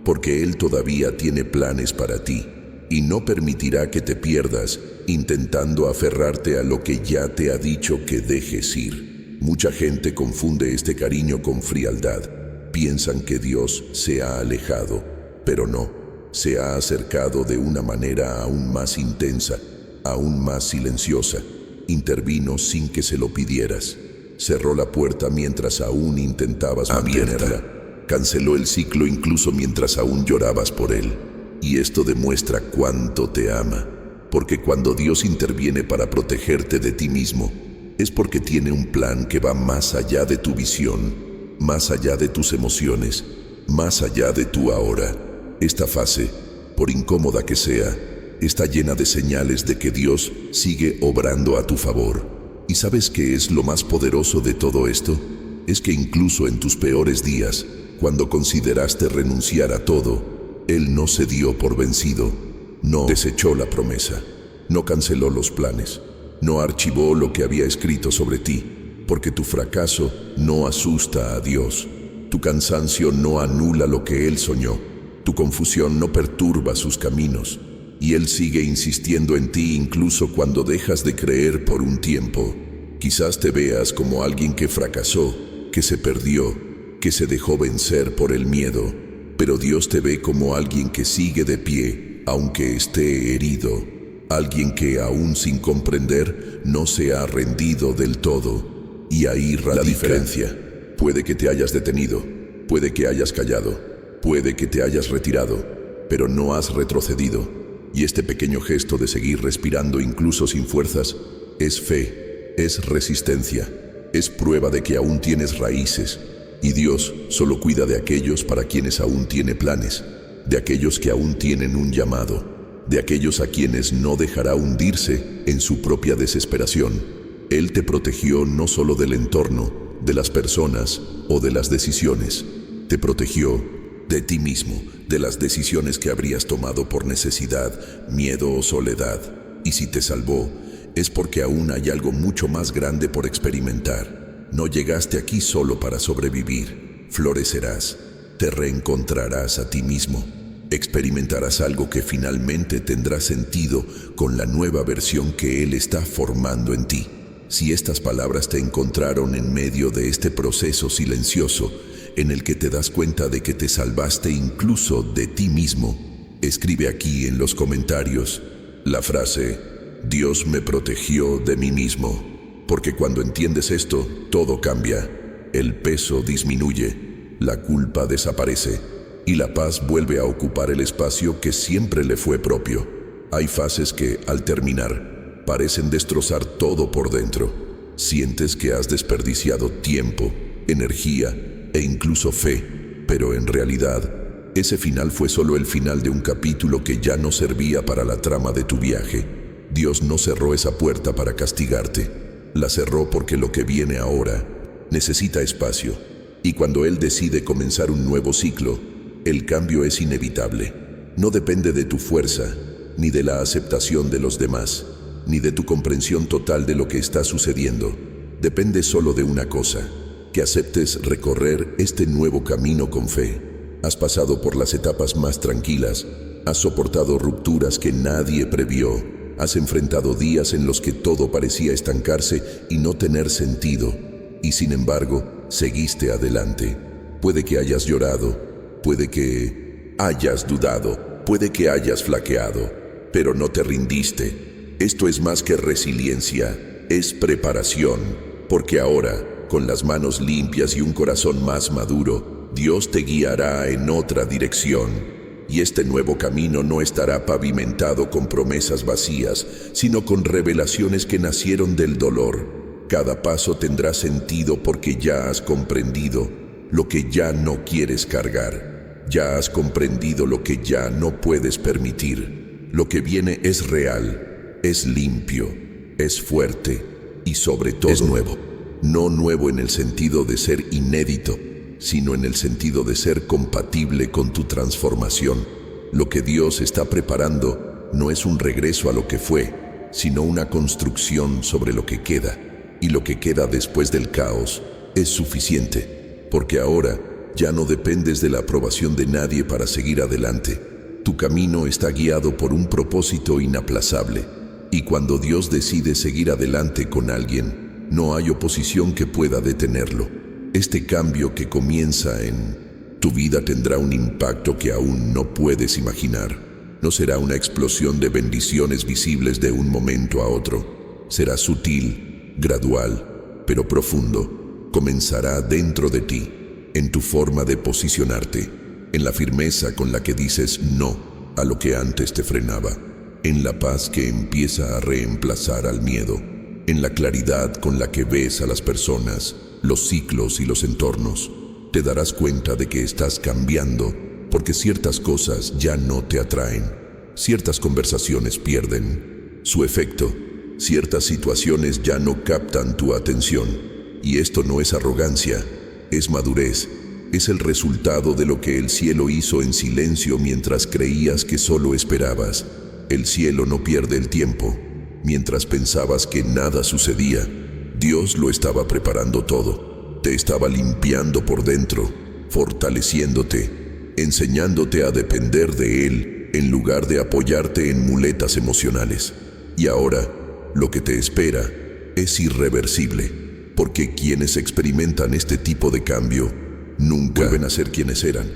porque Él todavía tiene planes para ti, y no permitirá que te pierdas intentando aferrarte a lo que ya te ha dicho que dejes ir. Mucha gente confunde este cariño con frialdad. Piensan que Dios se ha alejado, pero no, se ha acercado de una manera aún más intensa, aún más silenciosa. Intervino sin que se lo pidieras. Cerró la puerta mientras aún intentabas mantenerla. Canceló el ciclo incluso mientras aún llorabas por él. Y esto demuestra cuánto te ama, porque cuando Dios interviene para protegerte de ti mismo, es porque tiene un plan que va más allá de tu visión, más allá de tus emociones, más allá de tu ahora. Esta fase, por incómoda que sea, está llena de señales de que Dios sigue obrando a tu favor. ¿Y sabes qué es lo más poderoso de todo esto? Es que incluso en tus peores días, cuando consideraste renunciar a todo, Él no se dio por vencido. No desechó la promesa, no canceló los planes, no archivó lo que había escrito sobre ti, porque tu fracaso no asusta a Dios, tu cansancio no anula lo que Él soñó, tu confusión no perturba sus caminos, y Él sigue insistiendo en ti incluso cuando dejas de creer por un tiempo. Quizás te veas como alguien que fracasó, que se perdió, que se dejó vencer por el miedo, pero Dios te ve como alguien que sigue de pie, aunque esté herido, alguien que aún sin comprender no se ha rendido del todo. Y ahí radica la diferencia. Puede que te hayas detenido, puede que hayas callado, puede que te hayas retirado, pero no has retrocedido. Y este pequeño gesto de seguir respirando incluso sin fuerzas es fe, es resistencia, es prueba de que aún tienes raíces. Y Dios solo cuida de aquellos para quienes aún tiene planes, de aquellos que aún tienen un llamado, de aquellos a quienes no dejará hundirse en su propia desesperación. Él te protegió no solo del entorno, de las personas o de las decisiones. Te protegió de ti mismo, de las decisiones que habrías tomado por necesidad, miedo o soledad. Y si te salvó, es porque aún hay algo mucho más grande por experimentar. No llegaste aquí solo para sobrevivir. Florecerás, te reencontrarás a ti mismo. Experimentarás algo que finalmente tendrá sentido con la nueva versión que Él está formando en ti. Si estas palabras te encontraron en medio de este proceso silencioso, en el que te das cuenta de que te salvaste incluso de ti mismo, escribe aquí en los comentarios la frase: Dios me protegió de mí mismo. Porque cuando entiendes esto, todo cambia. El peso disminuye, la culpa desaparece y la paz vuelve a ocupar el espacio que siempre le fue propio. Hay fases que, al terminar, parecen destrozar todo por dentro. Sientes que has desperdiciado tiempo, energía e incluso fe, pero en realidad, ese final fue solo el final de un capítulo que ya no servía para la trama de tu viaje. Dios no cerró esa puerta para castigarte. La cerró porque lo que viene ahora necesita espacio, y cuando Él decide comenzar un nuevo ciclo, el cambio es inevitable. No depende de tu fuerza, ni de la aceptación de los demás, ni de tu comprensión total de lo que está sucediendo. Depende solo de una cosa: que aceptes recorrer este nuevo camino con fe. Has pasado por las etapas más tranquilas, has soportado rupturas que nadie previó. Has enfrentado días en los que todo parecía estancarse y no tener sentido, y sin embargo, seguiste adelante. Puede que hayas llorado, puede que hayas dudado, puede que hayas flaqueado, pero no te rindiste. Esto es más que resiliencia, es preparación, porque ahora, con las manos limpias y un corazón más maduro, Dios te guiará en otra dirección. Y este nuevo camino no estará pavimentado con promesas vacías, sino con revelaciones que nacieron del dolor. Cada paso tendrá sentido porque ya has comprendido lo que ya no quieres cargar. Ya has comprendido lo que ya no puedes permitir. Lo que viene es real, es limpio, es fuerte y sobre todo es nuevo. No nuevo en el sentido de ser inédito, sino en el sentido de ser compatible con tu transformación. Lo que Dios está preparando no es un regreso a lo que fue, sino una construcción sobre lo que queda. Y lo que queda después del caos es suficiente, porque ahora ya no dependes de la aprobación de nadie para seguir adelante. Tu camino está guiado por un propósito inaplazable, y cuando Dios decide seguir adelante con alguien, no hay oposición que pueda detenerlo. Este cambio que comienza en tu vida tendrá un impacto que aún no puedes imaginar. No será una explosión de bendiciones visibles de un momento a otro. Será sutil, gradual, pero profundo. Comenzará dentro de ti, en tu forma de posicionarte, en la firmeza con la que dices no a lo que antes te frenaba, en la paz que empieza a reemplazar al miedo, en la claridad con la que ves a las personas, los ciclos y los entornos. Te darás cuenta de que estás cambiando porque ciertas cosas ya no te atraen. Ciertas conversaciones pierden su efecto. Ciertas situaciones ya no captan tu atención. Y esto no es arrogancia, es madurez. Es el resultado de lo que el cielo hizo en silencio mientras creías que solo esperabas. El cielo no pierde el tiempo. Mientras pensabas que nada sucedía, Dios lo estaba preparando todo. Te estaba limpiando por dentro, fortaleciéndote, enseñándote a depender de Él en lugar de apoyarte en muletas emocionales. Y ahora, lo que te espera es irreversible, porque quienes experimentan este tipo de cambio nunca vuelven a ser quienes eran.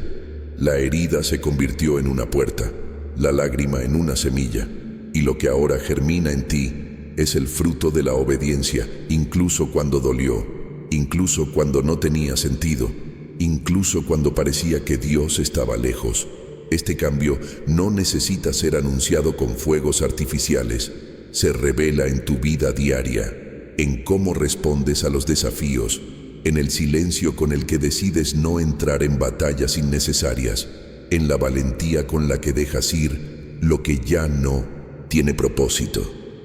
La herida se convirtió en una puerta, la lágrima en una semilla, y lo que ahora germina en ti es el fruto de la obediencia, incluso cuando dolió, incluso cuando no tenía sentido, incluso cuando parecía que Dios estaba lejos. Este cambio no necesita ser anunciado con fuegos artificiales. Se revela en tu vida diaria, en cómo respondes a los desafíos, en el silencio con el que decides no entrar en batallas innecesarias, en la valentía con la que dejas ir lo que ya no tiene propósito.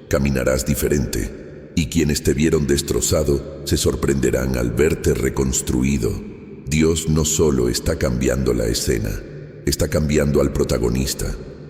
Caminarás diferente, y quienes te vieron destrozado se sorprenderán al verte reconstruido. Dios no solo está cambiando la escena, está cambiando al protagonista.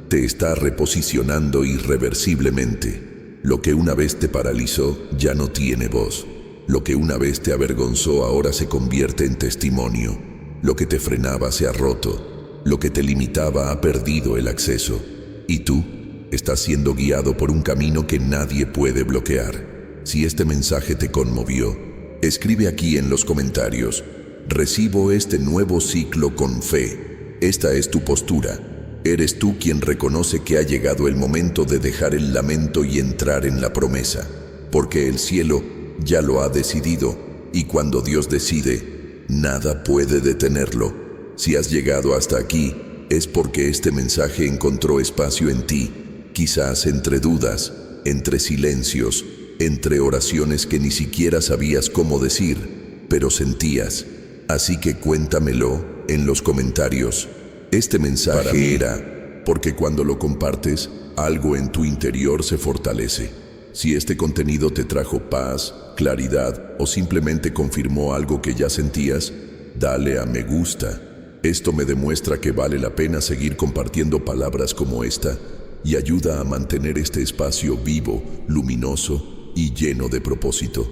Te está reposicionando irreversiblemente. Lo que una vez te paralizó ya no tiene voz. Lo que una vez te avergonzó ahora se convierte en testimonio. Lo que te frenaba se ha roto. Lo que te limitaba ha perdido el acceso. Y tú estás siendo guiado por un camino que nadie puede bloquear. Si este mensaje te conmovió, escribe aquí en los comentarios: recibo este nuevo ciclo con fe. Esta es tu postura. Eres tú quien reconoce que ha llegado el momento de dejar el lamento y entrar en la promesa, porque el cielo ya lo ha decidido, y cuando Dios decide, nada puede detenerlo. Si has llegado hasta aquí, es porque este mensaje encontró espacio en ti, quizás entre dudas, entre silencios, entre oraciones que ni siquiera sabías cómo decir, pero sentías. Así que cuéntamelo en los comentarios. Este mensaje era porque cuando lo compartes, algo en tu interior se fortalece. Si este contenido te trajo paz, claridad o simplemente confirmó algo que ya sentías, dale a me gusta. Esto me demuestra que vale la pena seguir compartiendo palabras como esta y ayuda a mantener este espacio vivo, luminoso y lleno de propósito.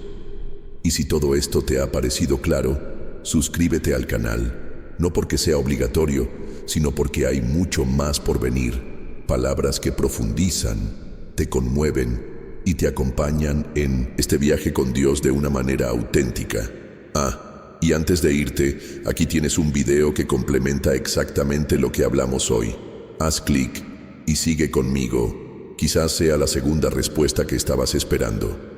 Y si todo esto te ha parecido claro, suscríbete al canal, no porque sea obligatorio, sino porque hay mucho más por venir. Palabras que profundizan, te conmueven y te acompañan en este viaje con Dios de una manera auténtica. Y antes de irte, aquí tienes un video que complementa exactamente lo que hablamos hoy. Haz clic y sigue conmigo. Quizás sea la segunda respuesta que estabas esperando.